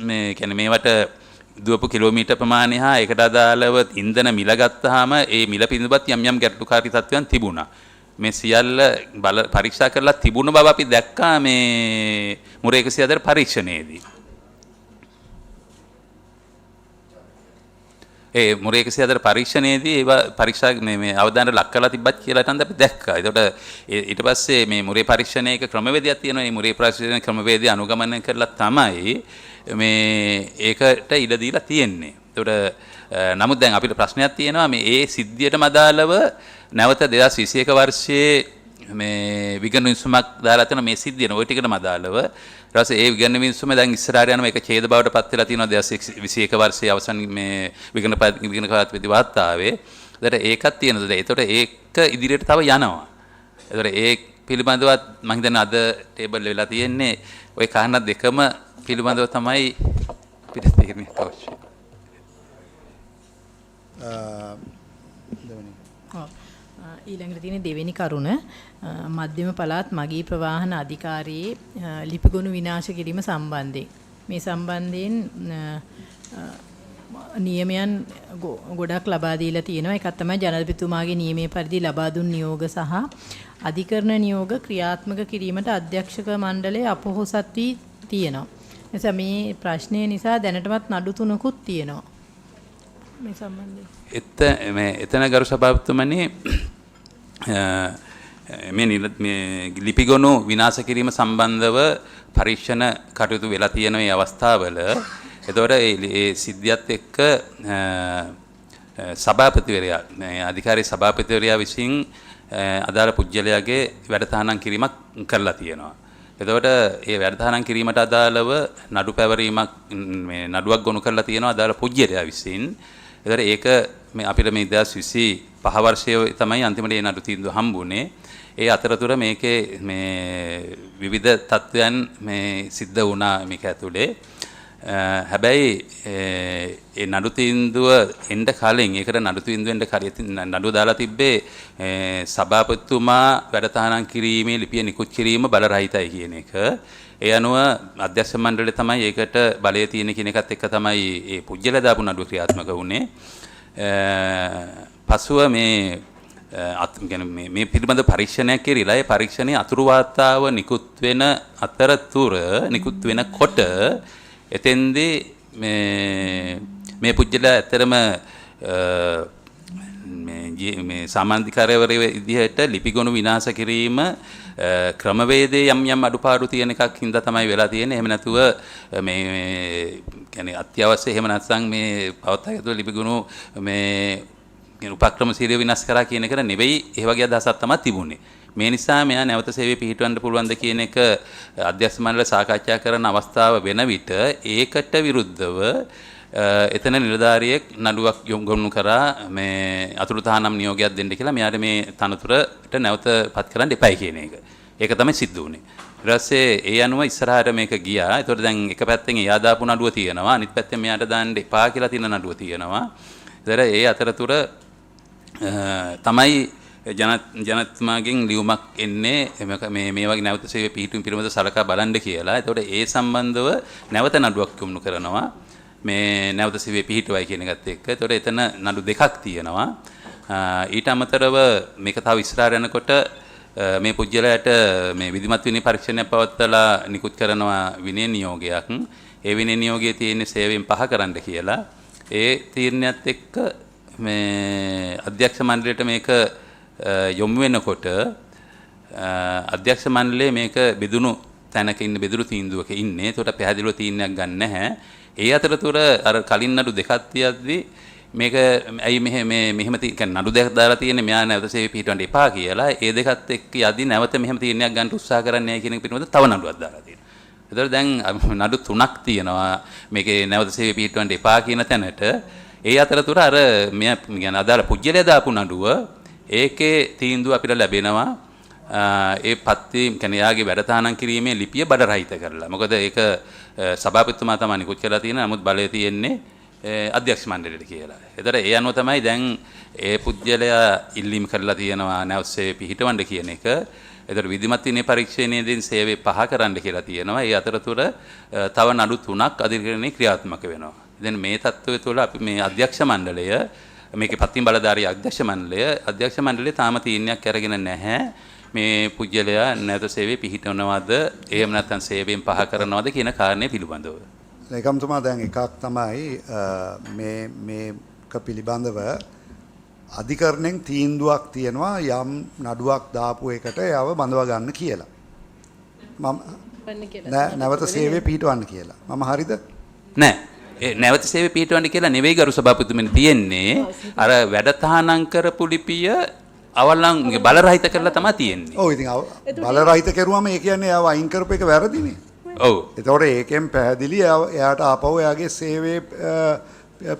මේ කියන්නේ මේවට දුවපු කිලෝමීටර් ප්‍රමාණය හා ඒකට අදාළව ඉන්ධන මිල ගත්තාම ඒ මිල පිළිබඳවත් යම් ගැටලුකාරී තත්ත්වයන් තිබුණා. මේ සියල්ල පරීක්ෂා කරලා තිබුණ බව අපි දැක්කා මේ මුර 104 පරීක්ෂණයේදී. ඒ මුර 104 පරීක්ෂණයේදී ඒවා පරීක්ෂා මේ අවධානය ලක් කරලා තිබ්බත් කියලා හිතන්ද අපි දැක්කා. ඒකට ඊට පස්සේ මේ මුරේ පරීක්ෂණයක ක්‍රමවේදයක් තියෙනවා. මේ මුරේ පරීක්ෂණ ක්‍රමවේදය අනුගමනය කරලා තමයි මේ ඒකට ඉඩ දීලා තියෙන්නේ. ඒකට නමුත් දැන් අපිට ප්‍රශ්නයක් තියෙනවා මේ ඒ සිද්ධියටම අදාළව නැවත 2021 වර්ෂයේ මේ විගණන විසුමක් දාලා තියෙන මේ සිද්ධියන ওই ටිකටම අදාළව ඊට පස්සේ ඒ විගණන විසුම දැන් ඉස්සරහට යනවා ඒක ඡේද බවට පත් වෙලා තියෙනවා 2021 වර්ෂයේ අවසන් මේ විගණන ප්‍රති වාර්තාවේ. ඒකත් තියෙනවා. ඒතකොට ඒක ඉදිරියට තව යනවා. ඒතකොට ඒ පිළිබඳවත් මම හිතන්නේ අද ටේබල් වෙලා තියෙන්නේ ওই කාරණා දෙකම පිළිබඳව තමයි අපිට තීරණයක් අවශ්‍යයි. ඊළඟට තියෙන දෙවෙනි කරුණ මධ්‍යම පළාත් මගී ප්‍රවාහන අධිකාරියේ ලිපිගොනු විනාශ කිරීම සම්බන්ධයෙන් මේ සම්බන්ධයෙන් නියමයන් ගොඩක් ලබා දීලා තියෙනවා. එකක් තමයි ජනාධිපතිතුමාගේ නියමයේ පරිදි ලබා දුන් නියෝග සහ අධිකරණ නියෝග ක්‍රියාත්මක කිරීමට අධ්‍යක්ෂක මණ්ඩලය අපොහොසත් වී තියෙනවා. නිසා මේ ප්‍රශ්නය නිසා දැනටමත් නඩු තුනකුත් තියෙනවා. මේ සම්බන්ධයෙන් එතන ගරු සභාපතිතුමනි මේ ලිපිගොනු විනාශ කිරීම සම්බන්ධව පරීක්ෂණ කටයුතු වෙලා තියෙන මේ අවස්ථාවල එතකොට ඒ සිද්ධියත් එක්ක සභාපතිවරයා අධිකාරී සභාපතිවරයා විසින් අදාළ පුජ්‍යලයාගේ වැඩතහනම් කිරීමක් කරලා තියෙනවා. එතකොට ඒ වැඩතහනම් කිරීමට අදාළව නඩු පැවරීමක් මේ නඩුවක් ගොනු කරලා තියෙනවා අදාළ පුජ්‍යලයා විසින්. එතකොට ඒක මේ අපිට මේ 2025 වර්ෂයේ තමයි අන්තිමට මේ නඩු තීන්දුව හම්බුනේ. ඒ අතරතුර මේකේ මේ විවිධ තත්ත්වයන් මේ සිද්ධ වුණා මේක ඇතුලේ. හැබැයි ඒ නඩු තීන්දුව එන්න කලින් ඒකට නඩු තීන්දුව එන්න කලින් නඩුව දාලා තිබ්බේ සභාපතිතුමා වැඩතහනම් කිරීමේ ලිපිය නිකුත් කිරීම බලරහිතයි කියන එක. ඒ අනුව අධ්‍යක්ෂ මණ්ඩලය තමයි ඒකට බලය තියෙන කියන එකත් එක්ක තමයි මේ පුජ්‍යල දාපු නඩුව ක්‍රියාත්මක වුණේ. පසුව මේ පිළිබඳ පරීක්ෂණයක් කෙරිලා ඒ පරීක්ෂණයේ අතුරු වාර්තාව නිකුත් වෙන අතරතුර නිකුත් වෙනකොට එතෙන්දී මේ පුජ්‍යල ඇත්තරම මේ සාමාන්‍යකාරයවරේ විදිහට ලිපිගොනු විනාශ කිරීම ක්‍රමවේදයේ යම් අඩුපාඩු තියෙන එකක් හින්දා තමයි වෙලා තියෙන්නේ. එහෙම නැතුව මේ කියන්නේ අත්‍යවශ්‍ය එහෙම නැත්නම් මේ පවත්වාගත ලිපිගොනු මේ උපක්‍රමශීලීව විනාශ කරා කියන එක නෙවෙයි. ඒ වගේ අදහසක් තමයි තිබුණේ. මේ නිසා මෙයා නැවත සේවයේ පිහිටවන්න පුළුවන්ද කියන එක අධ්‍යක්ෂ මණ්ඩල සාකච්ඡා කරන අවස්ථාව වෙන විට ඒකට විරුද්ධව එතන නිලධාරියෙක් නඩුවක් යොමු කරා මේ අතුරු තහනම් නියෝගයක් දෙන්න කියලා මෙයාට මේ තනතුරට නැවත පත් කරන්න එපයි කියන එක. ඒක තමයි සිද්ධ වුනේ. ඊට පස්සේ ඒ අනුව ඉස්සරහට මේක ගියා. ඒතකොට දැන් එක පැත්තෙන් එයා දාපු නඩුව තියෙනවා. අනිත් පැත්තෙන් මෙයාට දාන්න එපා කියලා තියෙන නඩුව තියෙනවා. ඒතර ඒ අතරතුර තමයි ජනතුමාගෙන් ලියුමක් එන්නේ මේ වගේ නැවත සේවයේ පිහිටුම් පිළිබඳව සලකා බලන්න කියලා. ඒතකොට ඒ සම්බන්ධව නැවත නඩුවක් යොමු කරනවා. මේ නැවත සේවයේ පිහිටුවයි කියන එකත් එක්ක. ඒතකොට එතන නඩු දෙකක් තියෙනවා. ඊට අමතරව මේක තව ඉස්සරහට යනකොට මේ පුජ්‍යලයට මේ විධිමත් විනය පරීක්ෂණයක් පවත්වලා නිකුත් කරනවා විනය නියෝගයක්. ඒ විනය නියෝගයේ තියෙන සේවයෙන් පහ කරන්න කියලා. ඒ තීරණයත් එක්ක මේ අධ්‍යක්ෂ මණ්ඩලයට මේක යොමු වෙනකොට අධ්‍යක්ෂ මණ්ඩලය මේක බෙදුණු තැනක ඉන්න බෙදුණු තීන්දුවක ඉන්නේ. ඒකට පැහැදිලිව තීරණයක් ගන්න නැහැ. ඒ අතරතුර අර කලින් නඩු දෙකක් තියද්දි මේක ඇයි මෙහෙම නඩු දෙකක් දාලා තියෙන්නේ මෙයා නැවත සේවයේ පිහිටවන්න එපා කියලා. ඒ දෙකත් එක්ක යදි නැවත මෙහෙම තීරණයක් ගන්න උත්සාහ කරන්නේ නැහැ කියන එක පිළිබඳව තව නඩුවක් දාලා තියෙනවා. ඒතර දැන් නඩු තුනක් තියෙනවා මේකේ නැවත සේවයේ පිහිටවන්න එපා කියන තැනට. ඒ අතරතුර අර මෙයා කියන්නේ අදාළ පුජ්‍යලයා දාපු නඩුව ඒකේ තීන්දුව අපිට ලැබෙනවා. ඒ පත්ති කියන්නේ යාගේ වැඩතහනම් කිරීමේ ලිපිය බඩරහිත කරලා. මොකද ඒක සභාපතිතුමා තමයි නිකුත් කරලා තියෙන. නමුත් බලය තියෙන්නේ අධ්‍යක්ෂ මණ්ඩලයට කියලා. ඒතර ඒ අනුව තමයි දැන් ඒ පුජ්‍යලයා ඉල්ලීම් කරලා තියෙනවා නැවත සේවයේ පිහිටවන්න කියන එක. ඒතර විධිමත් විනය පරීක්ෂණයේදී සේවය පහ කරන්න කියලා තියෙනවා. ඒ අතරතුර තව නඩු 3ක් අධිකරණයේ ක්‍රියාත්මක වෙනවා. දැන් මේ තත්ත්වය තුළ අපි මේ අධ්‍යක්ෂ මණ්ඩලය මේකේ පත්තිම් බලධාරී අධ්‍යක්ෂ මණ්ඩලය තාම තීරණයක් අරගෙන නැහැ. මේ පුජ්‍යලයා නැවත සේවයේ පිහිටවනවද එහෙම නැත්නම් සේවයෙන් පහ කරනවද කියන කාරණේ පිළිබඳව. ලේකම්තුමා දැන් එකක් තමයි මේක පිළිබඳව අධිකරණයෙන් තීන්දුවක් තියෙනවා යම් නඩුවක් දාපු එකට යව බඳව ගන්න කියලා. මම නැවත සේවයේ පිහිටවන්න කියලා. මම හරිද? නෑ. නැවත සේවයේ පිහිටවන්න කියලා නෙවෙයි ගරු සභාපතිතුමනි තියෙන්නේ. අර වැඩතහනම් කරපු ලිපිය අවලං බලරහිත කරලා තමයි තියෙන්නේ. ඔව් ඉතින් බලරහිත කරුවම ඒ කියන්නේ එයාව අයින් කරපු එක වැරදිනේ. ඔව්. ඒතකොට ඒකෙන් පැහැදිලි එයාට ආපහු එයාගේ සේවයේ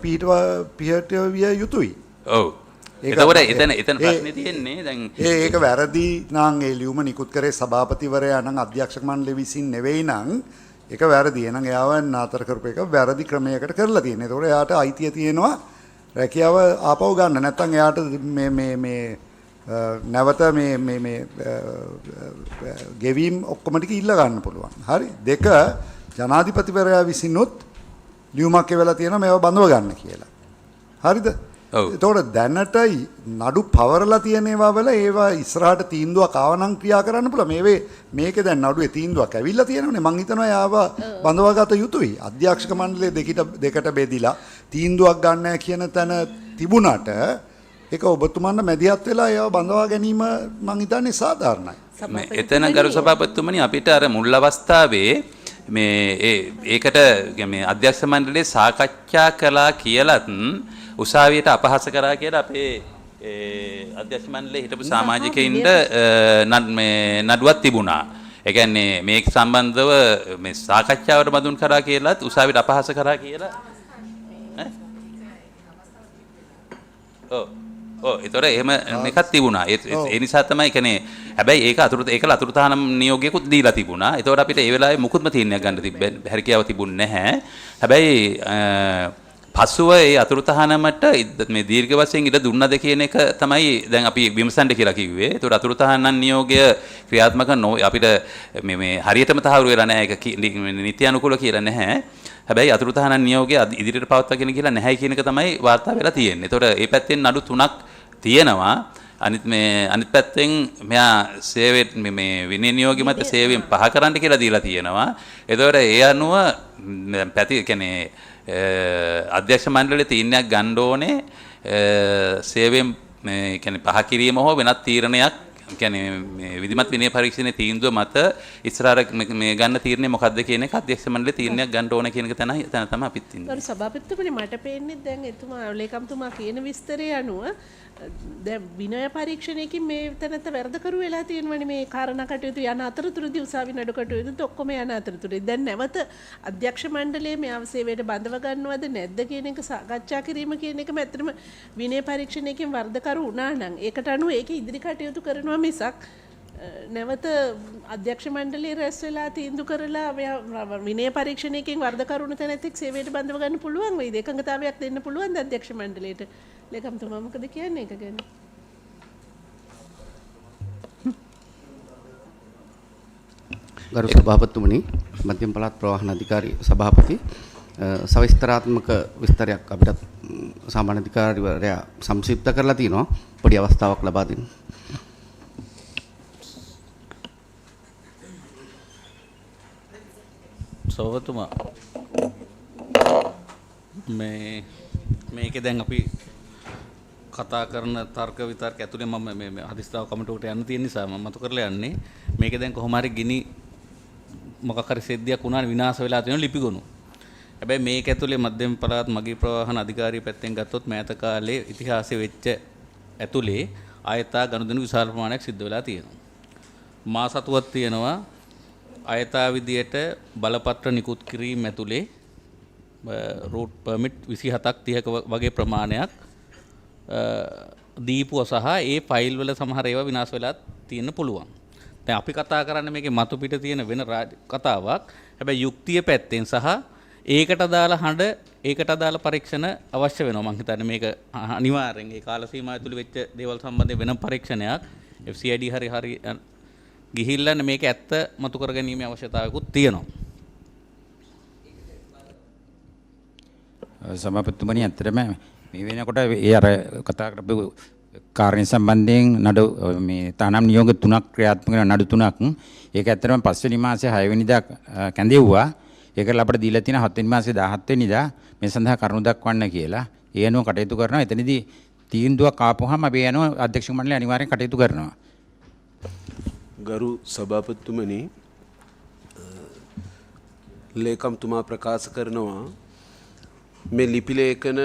පිහිටවිය යුතුයි. ඔව්. ඒතකොට එතන ප්‍රශ්නේ තියෙන්නේ දැන් ඒක වැරදි නම් ඒ ලියුම නිකුත් කරේ සභාපතිවරයා නම් අධ්‍යක්ෂක මණ්ඩලය විසින් නෙවෙයි නම් ඒක වැරදි. එහෙනම් එයාව නාතර කරපු එක වැරදි ක්‍රමයකට කරලා තියෙනවා. ඒතකොට එයාට අයිතිය තියෙනවා රැකියාව ආපහු ගන්න. නැත්නම් එයාට මේ නැවත මේ ගෙවීම් ඔක්කොම ටික ඉල්ල ගන්න පුළුවන්. හරි. දෙක ජනාධිපතිවරයා විසිනුත් ලියුමක් එවලා තියෙනවා මේව බඳව ගන්න කියලා. හරිද? එතකොට දැනට නඩු පවරලා තියෙන ඒවා වල ඒවා ඉස්සරහට තීන්දුවක් ආවනම් ක්‍රියා කරන්න පුළුවන්. මේකේ දැන් නඩුවේ තීන්දුවක් ඇවිල්ලා තියෙනවනේ. මං හිතනවා යාව බඳවාගත යුතුයි. අධ්‍යක්ෂක මණ්ඩලය දෙකට බෙදිලා තීන්දුවක් ගන්න කියන තැන තිබුණාට ඒක ඔබතුමන්ට මැදිහත් වෙලා ඒව බඳවා ගැනීම මං හිතන්නේ සාධාරණයි. එතන ගරු සභාපතිතුමනි අපිට අර මුල් අවස්ථාවේ ඒකට මේ අධ්‍යක්ෂ මණ්ඩලයේ සාකච්ඡා කළා කියලත් උසාවියට අපහාස කරා කියලා අපේ අධ්‍යක්ෂ මණ්ඩලයේ හිටපු සමාජිකයින්ට නඩුවක් තිබුණා. ඒ කියන්නේ මේක සම්බන්ධව මේ සාකච්ඡාවට බඳුන් කරා කියලාත් උසාවියට අපහාස කරා කියලා. ඔව්. ඒතොර එහෙම එකක් තිබුණා. ඒ නිසා තමයි කියන්නේ හැබැයි ඒක අතුරුතහනම් නියෝගයකුත් දීලා තිබුණා. ඒතොර අපිට ඒ වෙලාවේ මුකුත්ම තීරණයක් ගන්න හැකියාව තිබුණේ නැහැ. හැබැයි පසුව ඒ අතුරුතහනමට මේ දීර්ඝ වශයෙන් ඉඩ දුන්නද කියන එක තමයි දැන් අපි විමසන්න කියලා කිව්වේ. ඒතොර අතුරුතහනන් නියෝගය ක්‍රියාත්මක අපිට මේ හරියටම තහවුරු වෙලා නැහැ. ඒක නීති අනුකූල කියලා නැහැ. හැබැයි අතුරුතහනන් නියෝගය ඉදිරියට පවත්වාගෙන කියලා නැහැයි කියන එක තමයි වාර්තා වෙලා තියෙන්නේ. ඒතොර ඒ පැත්තෙන් නඩු 3ක් තියෙනවා. අනිත් පැත්තෙන් මෙයා සේවයේ මේ විනය නියෝගය මත සේවයෙන් පහ කරන්න කියලා දීලා තියෙනවා. ඒතොර ඒ අනුව පැති කියන්නේ අධ්‍යක්ෂ මණ්ඩලයේ තීරණයක් ගන්න ඕනේ සේවයෙන් මේ කියන්නේ පහ කිරීම හෝ වෙනත් තීරණයක් කියන්නේ මේ විධිමත් විනය පරීක්ෂණයේ තීන්දුව මත ඉස්සරහට මේ ගන්න තීරණය මොකක්ද කියන එක අධ්‍යක්ෂ මණ්ඩලයේ තීරණයක් ගන්න ඕන කියන එක තමයි අපිත් ඉන්නේ. ඒතර සභාපතිතුමනි මට පේන්නේ දැන් එතුමා ලේකම්තුමා කියන විස්තරය අනුව දැන් විනය පරීක්ෂණයකින් මේ තැනත්ත වැරදකරු වෙලා තියෙනවනේ මේ කාරණා කටයුතු යන අතරතුරදී උසාවි නඩු කටයුතු ඔක්කොම යන අතරතුරදී දැන් නැවත අධ්‍යක්ෂ මණ්ඩලයේ මේ අවසේවයට බඳව ගන්නවද නැද්ද කියන එක සාකච්ඡා කිරීම කියන එක මැත්තටම විනය පරීක්ෂණයකින් වරදකරු වුණා නම් ඒකට අනුව ඒක ඉදිරි කටයුතු කරනවා මිසක් නැවත අධ්‍යක්ෂ මණ්ඩලයේ රැස් වෙලා තීන්දුව කරලා විනය පරීක්ෂණයකින් වරදකරුණු තැනැත්තෙක් සේවයට බඳව ගන්න පුළුවන් වෙයිද එකඟතාවයක් දෙන්න පුළුවන්ද අධ්‍යක්ෂ මණ්ඩලයට ලේකම්තුමා මොකද කියන්නේ ඒක ගැන? ගරු සභාපතිතුමනි මධ්‍යම පළාත් ප්‍රවාහන අධිකාරී සභාපති සවිස්තරාත්මක විස්තරයක් අපිට සාමාන්‍ය අධිකාරීවරයා සංක්ෂිප්ත කරලා තිනවා පොඩි අවස්ථාවක් ලබා දෙන්න. සෝවතුමා මේකේ දැන් අපි කතා කරන තර්ක විතර්ක ඇතුලේ මම මේ අධිස්ථාව කමිටුවට යන්න තියෙන නිසා මම මතු කරලා යන්නේ මේකේ දැන් කොහොම හරි ගිනි මොකක් හරි සිද්ධියක් වුණානේ විනාශ වෙලා තියෙන ලිපිගොනු. හැබැයි මේක ඇතුලේ මධ්‍යම පළාත් මගී ප්‍රවාහන අධිකාරිය පැත්තෙන් ගත්තොත් මෑත කාලේ ඉතිහාසයේ වෙච්ච ඇතුලේ ආයතා ගනුදෙනු විශාල ප්‍රමාණයක් සිද්ධ වෙලා තියෙනවා. මා සතුවක් තියෙනවා ආයතා විදියට බලපත්‍ර නිකුත් කිරීම ඇතුලේ රූට් පර්මිට් 27ක් 30ක වගේ ප්‍රමාණයක් දීපුව සහ ඒ ෆයිල් වල සමහර ඒවා විනාශ වෙලා තියෙන්න පුළුවන්. දැන් අපි කතා කරන්නේ මේකේ මතු පිට තියෙන වෙන කතාවක්. හැබැයි යුක්තිය පැත්තෙන් සහ ඒකට අදාළ හඬ ඒකට අදාළ පරීක්ෂණ අවශ්‍ය වෙනවා. මම හිතන්නේ මේක අනිවාර්යෙන් ඒ කාල සීමාව ඇතුළේ වෙච්ච දේවල් සම්බන්ධයෙන් වෙනම පරීක්ෂණයක් FCID හරි ගිහිල්ලා මේක ඇත්ත මතු කර ගැනීමේ අවශ්‍යතාවයකුත් තියෙනවා. සභාපතිතුමනි ඇත්තටම මේ වෙනකොට ඒ අර කතා කරපු කාර්ය සම්බන්ධයෙන් නඩු මේ තහනම් නියෝග 3ක් ක්‍රියාත්මක වෙන නඩු 3ක් ඒක ඇත්තටම 5 වෙනි මාසේ 6 වෙනිදා කැඳෙව්වා. ඒකට අපිට දීලා තියෙන 7 වෙනි මාසේ 17 වෙනිදා මේ සඳහා කරුණු දක්වන්න කියලා. ඒ අනුව කටයුතු කරනවා. එතනදී තීන්දුවක් ආපුවාම අපි යනවා අධ්‍යක්ෂ මණ්ඩලය අනිවාර්යෙන් කටයුතු කරනවා. ගරු සභාපතිතුමනි ලේකම්තුමා ප්‍රකාශ කරනවා මේ ලිපි ලේඛන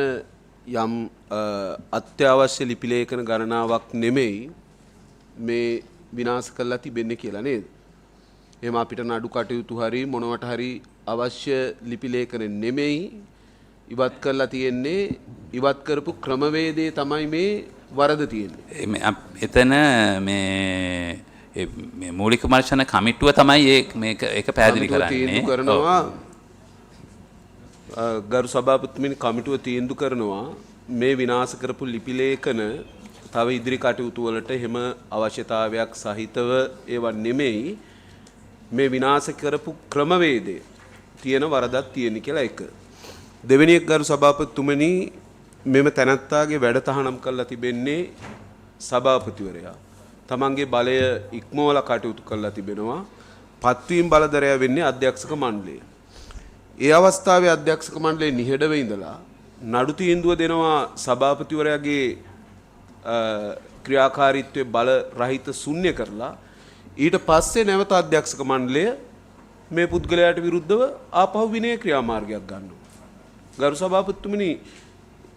යම් අත්‍යවශ්‍ය ලිපි ලේඛන ගණනාවක් නෙමෙයි මේ විනාශ කරලා තිබෙන්නේ කියලා නේද? එහෙම අපිට නඩු කටයුතු හරි මොනවට හරි අවශ්‍ය ලිපි ලේඛන නෙමෙයි ඉවත් කරලා තියෙන්නේ ඉවත් කරපු ක්‍රමවේදයේ තමයි මේ වරද තියෙන්නේ. එතන මේ මූලික විමර්ශන කමිටුව තමයි මේක පැහැදිලි කරන්නේ. කරනවා ගරු සභාපතිතුමනි කමිටුව තීන්දුව කරනවා මේ විනාශ කරපු ලිපි ලේඛන තව ඉදිරි කටයුතු වලට එහෙම අවශ්‍යතාවයක් සහිතව ඒවා නෙමෙයි මේ විනාශ කරපු ක්‍රමවේදය තියෙන වරදක් තියෙන කියලා එක. දෙවෙනි එක ගරු සභාපතිතුමනි මෙම තැනැත්තාගේ වැඩ තහනම් කරලා තිබෙන්නේ සභාපතිවරයා. තමන්ගේ බලය ඉක්මවලා කටයුතු කරලා තිබෙනවා. පත්වීම් බලධරයා වෙන්නේ අධ්‍යක්ෂක මණ්ඩලය. ඒ අවස්ථාවේ අධ්‍යක්ෂක මණ්ඩලයේ නිහඬව ඉඳලා නඩු තීන්දුව දෙනවා සභාපතිවරයාගේ ක්‍රියාකාරීත්වයේ බල රහිත ශුන්‍ය කරලා ඊට පස්සේ නැවත අධ්‍යක්ෂක මණ්ඩලය මේ පුද්ගලයාට විරුද්ධව ආපහු විනය ක්‍රියාමාර්ගයක් ගන්නවා. ගරු සභාපතිතුමනි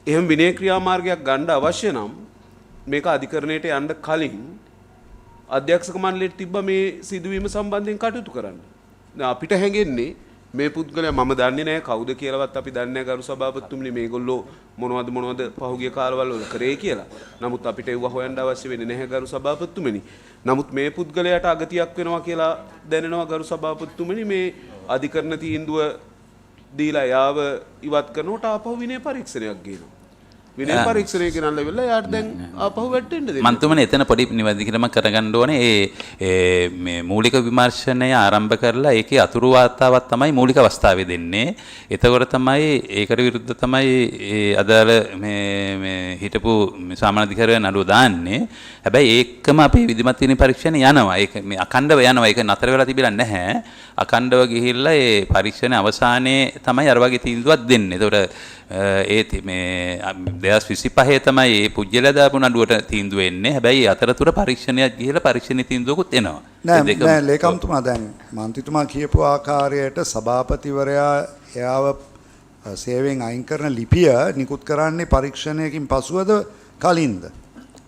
එහෙම විනය ක්‍රියාමාර්ගයක් ගන්න අවශ්‍ය නම් මේක අධිකරණයට යන්න කලින් අධ්‍යක්ෂක මණ්ඩලයට තිබ්බ මේ සිදුවීම සම්බන්ධයෙන් කටයුතු කරන්න. දැන් අපිට හැඟෙන්නේ මේ පුද්ගලයා මම දන්නේ නැහැ කවුද කියලාවත් අපි දන්නේ නැහැ ගරු සභාපතිතුමනි මේගොල්ලෝ මොනවද පහුගිය කාලවල වල කරේ කියලා. නමුත් අපිට ඒව හොයන්න අවශ්‍ය වෙන්නේ නැහැ ගරු සභාපතිතුමනි. නමුත් මේ පුද්ගලයාට අගතියක් වෙනවා කියලා දැනෙනවා ගරු සභාපතිතුමනි මේ අධිකරණ තීන්දුව දීලා යාව ඉවත් කරනකොට ආපහු විනය පරීක්ෂණයක් ගේනවා. විනය පරීක්ෂණය කරන්න වෙලා යාට දැන් ආපහු වැටෙන්න දෙන්න. මන්තුමනේ එතන පොඩි නිවැරදි කිරීමක් කරගන්න ඕනේ. ඒ මේ මූලික විමර්ශනය ආරම්භ කරලා ඒකේ අතුරු වාර්තාවක් තමයි මූලික අවස්ථාවේ දෙන්නේ. එතකොට තමයි ඒකට විරුද්ධ තමයි ඒ අදාළ මේ හිටපු සාමාන්‍යාධිකාරිය නඩුව දාන්නේ. හැබැයි ඒකම අපේ විධිමත් විනය පරීක්ෂණය යනවා. ඒක මේ අඛණ්ඩව යනවා. ඒක නතර වෙලා තිබිලා නැහැ. අඛණ්ඩව ගිහිල්ලා ඒ පරීක්ෂණ අවසානයේ තමයි අර වගේ තීන්දුවක් දෙන්නේ. ඒතකොට මේ 2025 තමයි මේ පුජ්‍යල දාපු නඩුවට තීන්දුව එන්නේ. හැබැයි අතරතුර පරීක්ෂණයක් ගිහිලා පරීක්ෂණ තීන්දුවකුත් එනවා. නෑ ලේකම්තුමා දැන් මන්ත්‍රීතුමා කියපු ආකාරයට සභාපතිවරයා එයාව සේවයෙන් අයින් කරන ලිපිය නිකුත් කරන්නේ පරීක්ෂණයකින් පසුවද කලින්ද?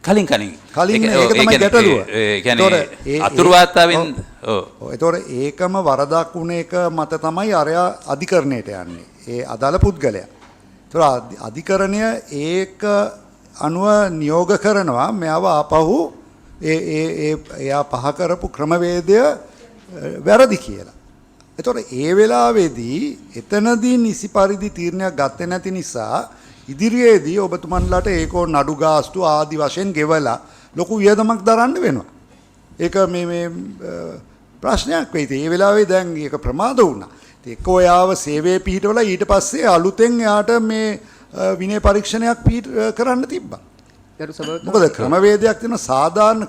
කලින් ඒක තමයි ගැටලුව. ඒ කියන්නේ අතුරු වාර්තාවෙන් ඔව්. ඒතකොට ඒකම වරදක් වුණ එක මත තමයි අරයා අධිකරණයට යන්නේ. ඒ අදාළ පුද්ගලයා. ඒතකොට අධිකරණය ඒක අනුව නියෝග කරනවා මෙයාව ආපහු එයා පහ කරපු ක්‍රමවේදය වැරදි කියලා. ඒතකොට ඒ වෙලාවේදී එතනදී නිසි පරිදි තීරණයක් ගත්තේ නැති නිසා ඉදිරියේදී ඔබතුමන්ලාට ඒකෝ නඩු ගාස්තු ආදි වශයෙන් ගෙවලා ලොකු වියදමක් දරන්න වෙනවා. ඒක මේ ප්‍රශ්නයක් වෙයි. ඒ වෙලාවේ දැන් ඒක ප්‍රමාද වුණා. ඒක ඔයාව සේවයේ පිහිටවලා ඊට පස්සේ අලුතෙන් එයාට මේ විනය පරීක්ෂණයක් කරන්න තිබ්බා. මොකද ක්‍රමවේදයක් තියෙන සාධාරණ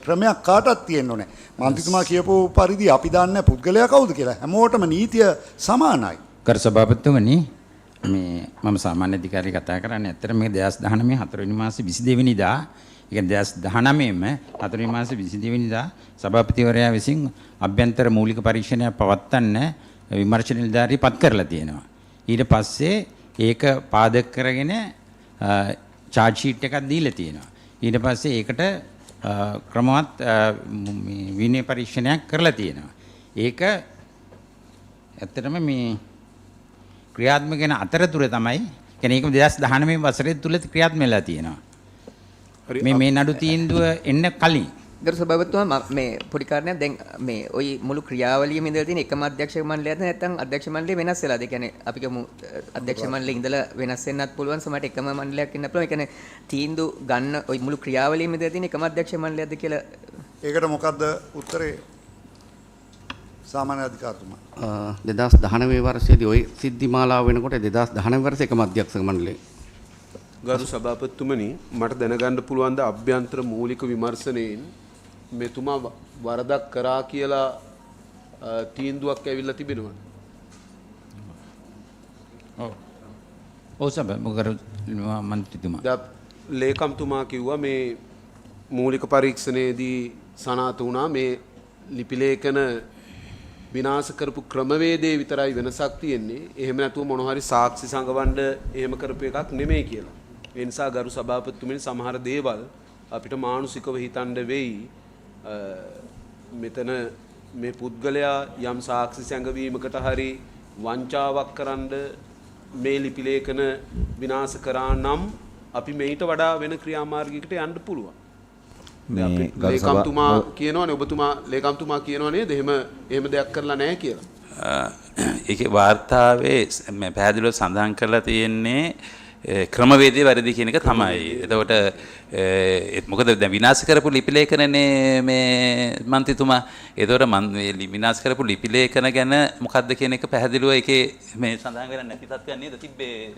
ක්‍රමයක් කාටවත් තියෙන්න ඕනේ. මන්ත්‍රීතුමා කියපු පරිදි අපි දන්නේ පුද්ගලයා කවුද කියලා. හැමෝටම නීතිය සමානයි. කර සභාපතිතුමනි මේ මම සාමාන්‍ය අධිකාරිය කතා කරන්නේ ඇත්තට මේ 2019 4 වෙනි මාසේ 22 වෙනිදා ඒ කියන්නේ 2019ම 4 වෙනි මාසේ 22 වෙනිදා සභාපතිවරයා විසින් අභ්‍යන්තර මූලික පරීක්ෂණයක් පවත්වන්න විමර්ශන නිලධාරිය පත් කරලා තියෙනවා. ඊට පස්සේ ඒක පාදක කරගෙන චාර්ජ් ෂීට් එකක් දීලා තියෙනවා. ඊට පස්සේ ඒකට ක්‍රමවත් විනය පරීක්ෂණයක් කරලා තියෙනවා. ඒක ඇත්තටම මේ ක්‍රියාත්මක වෙන අතරතුර තමයි කියන්නේ ඒක 2019 වසරේ තුල ක්‍රියාත්මක වෙලා තියෙනවා. මේ නඩු තීන්දුව එන්න කලින් ගරු සභාපතිතුමා මේ පොඩි කාරණයක් දැන් මේ ওই මුළු ක්‍රියාවලියෙම ඉඳලා තියෙන එකම අධ්‍යක්ෂක මණ්ඩලයක්ද නැත්නම් අධ්‍යක්ෂ මණ්ඩලය වෙනස් වෙලාද? ඒ කියන්නේ අපි කියමු අධ්‍යක්ෂ මණ්ඩලයේ ඉඳලා වෙනස් වෙන්නත් පුළුවන් සමහරට එකම මණ්ඩලයක් ඉන්න පුළුවන්. ඒ කියන්නේ තීන්දු ගන්න ওই මුළු ක්‍රියාවලියෙම ඉඳලා තියෙන එකම අධ්‍යක්ෂ මණ්ඩලයක්ද කියලා ඒකට මොකද්ද උත්තරේ? සාමාන්‍ය අධිකාරිතුමා 2019 වර්ෂයේදී ওই සිද්ධි මාලාව වෙනකොට 2019 වර්ෂයේ එකම අධ්‍යක්ෂක මණ්ඩලය ගරු සභාපතිතුමනි මට දැනගන්න පුළුවන් ද අභ්‍යන්තර මූලික විමර්ශනයෙන් මෙතුමා වරදක් කරා කියලා තීන්දුවක් ඇවිල්ලා තිබෙනවා. ඔව් සභා මොකද මන්ත්‍රීතුමා ලේකම්තුමා කිව්වා මේ මූලික පරීක්ෂණයේදී සනාථ වුණා මේ ලිපි ලේඛන විනාශ කරපු ක්‍රමවේදයේ විතරයි වෙනසක් තියෙන්නේ. එහෙම නැතුව මොන හරි සාක්ෂි සංගවන්න එහෙම කරපු එකක් නෙමෙයි කියලා. ඒ නිසා ගරු සභාපතිතුමනි සමහර දේවල් අපිට මානසිකව හිතන්න වෙයි. මෙතන මේ පුද්ගලයා යම් සාක්ෂි සංගවීමකට හරි වංචාවක් කරන්න මේ ලිපි ලේඛන විනාශ කරා නම් අපි මේට වඩා වෙන ක්‍රියාමාර්ගයකට යන්න පුළුවන්. ලේකම්තුමා කියනවනේ ඔබතුමා ලේකම්තුමා කියනවා නේද එහෙම දෙයක් කරලා නැහැ කියලා. ඒකේ වාර්තාවේ පැහැදිලිව සඳහන් කරලා තියෙන්නේ ක්‍රමවේදයේ වැරදි කියන එක තමයි. එතකොට මොකද දැන් විනාශ කරපු ලිපි ලේඛනනේ මේ මන්ත්‍රීතුමා. එතකොට විනාශ කරපු ලිපි ලේඛන ගැන මොකද්ද කියන එක පැහැදිලිව ඒකේ මේ සඳහන් කරන්නේ නැති තත්ත්වයක් නේද තිබ්බේ.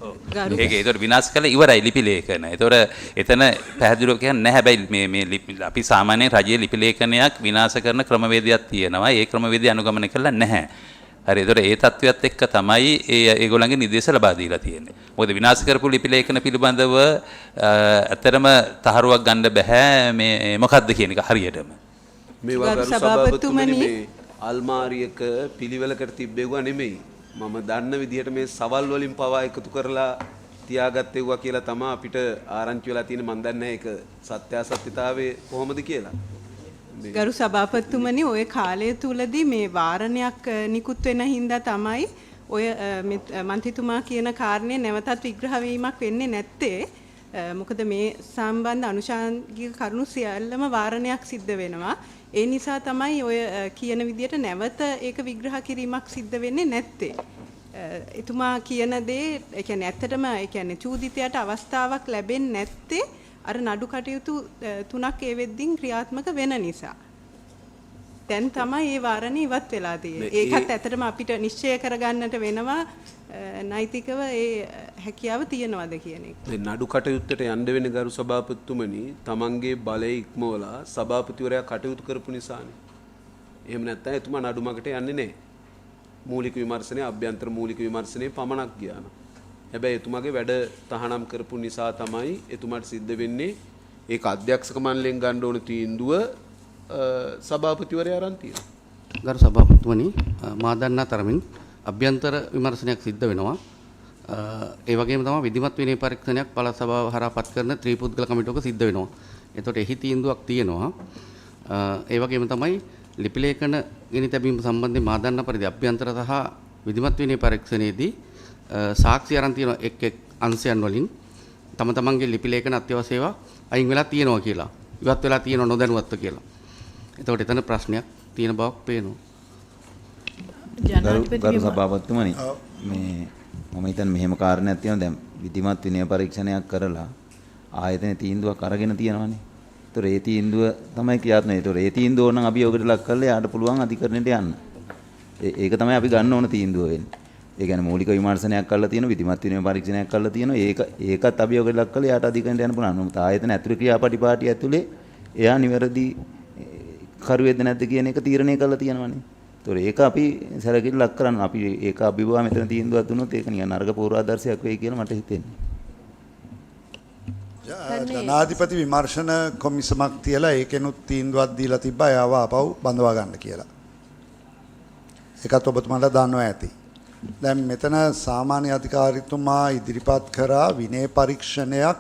ඔව්. ඒකේ එතකොට විනාශ කළා ඉවරයි ලිපි ලේඛන. එතකොට එතන පැහැදිලිව කියන්නේ නැහැ. හැබැයි මේ අපි සාමාන්‍යයෙන් රජයේ ලිපි ලේඛනයක් විනාශ කරන ක්‍රමවේදයක් තියෙනවා. ඒ ක්‍රමවේදය අනුගමනය කළා නැහැ. හරි ඒතකොට ඒ තත්වයක් එක්ක තමයි ඒගොල්ලන්ගේ නිර්දේශ ලබා දීලා තියෙන්නේ. මොකද විනාශ කරපු ලිපි ලේඛන පිළිබඳව ඇත්තටම තහරුවක් ගන්න බෑ මේ මොකද්ද කියන එක හරියටම. මේ වගේ සභාපතිතුමනි මේ අල්මාරියක පිළිවෙලකට තිබ්බෙවුවා නෙමෙයි. මම දන්න විදිහට මේ සවල් වලින් පවා එකතු කරලා තියාගත්තෙවුවා කියලා තමයි අපිට ආරංචි වෙලා තියෙන්නේ. මම දන්නේ ඒක සත්‍යාසත්‍යතාවයේ කොහොමද කියලා. ගරු සභාපතිතුමනි ඔය කාලය තුලදී මේ වාරණයක් නිකුත් වෙන හින්දා තමයි ඔය මන්ත්‍රීතුමා කියන කාරණේ නැවතත් විග්‍රහ වීමක් වෙන්නේ නැත්තේ. මොකද මේ සම්බන්ධ අනුශාසනික කරුණු සියල්ලම වාරණයක් සිද්ධ වෙනවා. ඒ නිසා තමයි ඔය කියන විදිහට නැවත ඒක විග්‍රහ කිරීමක් සිද්ධ වෙන්නේ නැත්තේ. එතුමා කියන දේ ඒ කියන්නේ ඇත්තටම ඒ කියන්නේ චූදිතයට අවස්ථාවක් ලැබෙන්නේ නැත්තේ අර නඩු කටයුතු 3ක් ඒ වෙද්දින් ක්‍රියාත්මක වෙන නිසා. දැන් තමයි මේ වාරණේ ඉවත් වෙලා තියෙන්නේ. ඒකත් ඇත්තටම අපිට නිශ්චය කරගන්නට වෙනවා නෛතිකව ඒ හැකියාව තියනවාද කියන එක. මේ නඩු කටයුත්තට යන්න වෙන්නේ ගරු සභාපතිතුමනි තමන්ගේ බලය ඉක්මවලා සභාපතිවරයා කටයුතු කරපු නිසානේ. එහෙම නැත්නම් එතුමා නඩු මගට යන්නේ නැහැ. මූලික විමර්ශනයේ අභ්‍යන්තර මූලික විමර්ශනයේ පමණක් ගියා. හැබැයි එතුමාගේ වැඩ තහනම් කරපු නිසා තමයි එතුමාට සිද්ධ වෙන්නේ ඒක අධ්‍යක්ෂක මණ්ඩලයෙන් ගන්න ඕන තීන්දුව සභාපතිවරයා අරන් තියෙනවා. ගරු සභාපතිතුමනි මා දන්නා තරමින් අභ්‍යන්තර විමර්ශනයක් සිද්ධ වෙනවා. ඒ වගේම තමයි විධිමත් විනය පරීක්ෂණයක් පළාත් සභාව හරහා පත් කරන ත්‍රිපුද්ගල කමිටුවක සිද්ධ වෙනවා. එතකොට එහි තීන්දුවක් තියෙනවා. ඒ වගේම තමයි ලිපි ලේඛන ගෙනි තැබීම සම්බන්ධයෙන් මා දන්නා පරිදි අභ්‍යන්තර සහ විධිමත් විනය පරීක්ෂණයේදී සාක්ෂි අරන් තියෙන එක් අංශයන් වලින් තම තමන්ගේ ලිපි ලේඛන අත්‍යවශ්‍ය ඒවා අයින් වෙලා තියෙනවා කියලා. ඉවත් වෙලා තියෙනව නොදැනුවත්ව කියලා. එතකොට එතන ප්‍රශ්නයක් තියෙන බවක් පේනවා. ගරු සභාපතිතුමනි මේ මම හිතන්නේ මෙහෙම කාරණයක් තියෙනවා දැන් විධිමත් විනය පරීක්ෂණයක් කරලා ආයතන තීන්දුවක් අරගෙන තියෙනවානේ. ඒතර ඒ තීන්දුව තමයි ක්‍රියාත්මක. ඒතර ඒ තීන්දුව නම් අභියෝගයට ලක් කරලා යාට පුළුවන් අධිකරණයට යන්න. ඒක තමයි අපි ගන්න ඕන තීන්දුව වෙන්නේ. ඒ කියන්නේ මූලික විමර්ශනයක් කරලා තියෙනවා විධිමත් විනය පරීක්ෂණයක් කරලා තියෙනවා. ඒකත් අභියෝගයට ලක් කරලා යාට අධිකරණයට යන්න පුළුවන්. නමුත් ආයතන ඇතුළේ ක්‍රියාපටිපාටි ඇතුලේ එයා නිවැරදි කරුවේද නැද්ද කියන එක තීරණය කරලා තියෙනවානේ. ඒතොර ඒක අපි සැලකිලි ලක් කරන්න අපි ඒක අභිභවා මෙතන තීන්දුවක් දුන්නොත් ඒක නිකන් නරක පූර්වාදර්ශයක් වෙයි කියලා මට හිතෙන්නේ. ජනාධිපති විමර්ශන කොමිසමක් තියලා ඒකෙනුත් තීන්දුවක් දීලා තිබ්බා එයාව ආපහු බඳවා ගන්න කියලා. ඒකත් ඔබතුමාලා දන්නවා ඇති. දැන් මෙතන සාමාන්‍ය අධිකාරීතුමා ඉදිරිපත් කරා විනය පරීක්ෂණයක්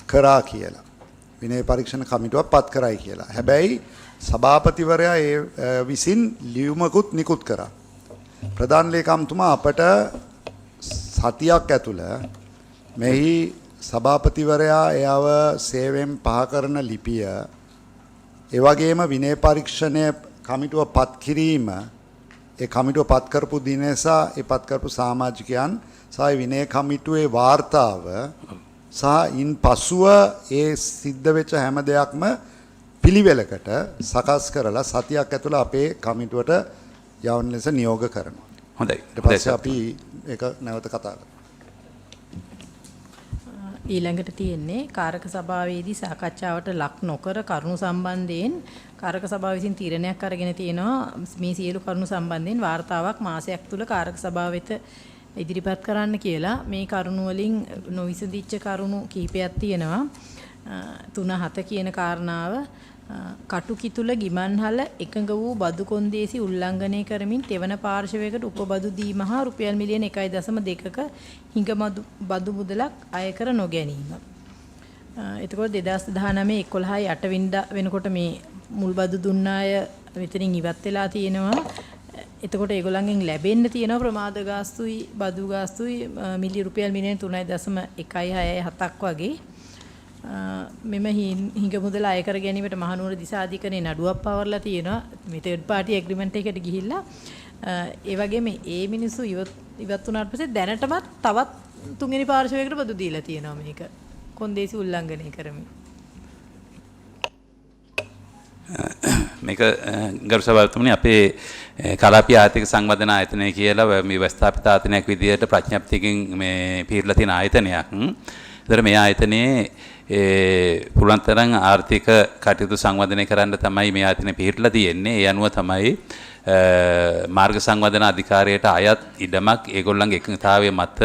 කරා කියලා. විනය පරීක්ෂණ කමිටුවක් පත් කරයි කියලා. හැබැයි සභාපතිවරයා ඒ විසින් ලියුමකුත් නිකුත් කරා. ප්‍රධාන ලේකම්තුමා අපට සතියක් ඇතුළ මෙහි සභාපතිවරයා එයව සේවයෙන් පහ කරන ලිපිය ඒ වගේම විනය පරීක්ෂණය කමිටුව පත් කිරීම ඒ කමිටුව පත් කරපු දිනේසා ඒ පත් කරපු සමාජිකයන් සහ විනය කමිටුවේ වාර්තාව සහ ඉන් පසුව ඒ සිද්ධ වෙච්ච හැම දෙයක්ම පිළිවෙලකට සකස් කරලා සතියක් ඇතුළත අපේ කමිටුවට යවන ලෙස නියෝග කරනවා. හොඳයි. ඊට පස්සේ අපි ඒක නැවත කතා කරමු. ඊළඟට තියෙන්නේ කාරක සභාවේදී සාකච්ඡාවට ලක් නොකර කරුණු සම්බන්ධයෙන් කාරක සභාව විසින් තීරණයක් අරගෙන තියෙනවා මේ සියලු කරුණු සම්බන්ධයෙන් වාර්තාවක් මාසයක් තුල කාරක සභාව වෙත ඉදිරිපත් කරන්න කියලා. මේ කරුණු වලින් නොවිසඳිච්ච කරුණු කිහිපයක් තියෙනවා. 3-7 කියන කාරණාව කටුකිතුල ගිමන්හල එකඟ වූ බදු කොන්දේසි උල්ලංඝනය කරමින් තෙවන පාර්ශවයකට උපබදු දීම හා රුපියල් මිලියන 1.2ක හිඟ බදු මුදලක් අය කර නොගැනීම. එතකොට 2019 11 8 වෙනිදා වෙනකොට මේ මුල් බදු දුන්න අය මෙතනින් ඉවත් වෙලා තියෙනවා. එතකොට ඒගොල්ලන්ගෙන් ලැබෙන්න තියෙන ප්‍රමාද ගාස්තුයි බදු ගාස්තුයි රුපියල් මිලියන 3.167ක් වගේ. මෙම හිඟ මුදල අය කර ගැනීමට මහනුවර දිසාධිකරණේ නඩුවක් පවර්ලා තියෙනවා. මේ තර්ඩ් පාර්ටි ඇග්‍රීමන්ට් එකකට ගිහිල්ලා ඒ වගේම ඒ මිනිස්සු ඉවත් වුණාට පස්සේ දැනටමත් තවත් තුන්වෙනි පාර්ශවයකට බදු දීලා තියෙනවා මේක කොන්දේසි උල්ලංඝනය කරමින්. මේක ගරු සභාපතිතුමනි අපේ කලාපීය ආර්ථික සංවර්ධන ආයතනය කියලා මේ ව්‍යවස්ථාපිත ආයතනයක් විදිහට ප්‍රඥප්තියකින් මේ පිළිලා තියෙන ආයතනයක්. ඒතර මේ ආයතනයේ පුළුවන් තරම් ආර්ථික කටයුතු සංවර්ධනය කරන්න තමයි මේ ආයතනය පිළිලා තියෙන්නේ. ඒ අනුව තමයි මාර්ග සංවර්ධන අධිකාරියට අයත් ඉඩමක් ඒගොල්ලන්ගේ එකඟතාවය මත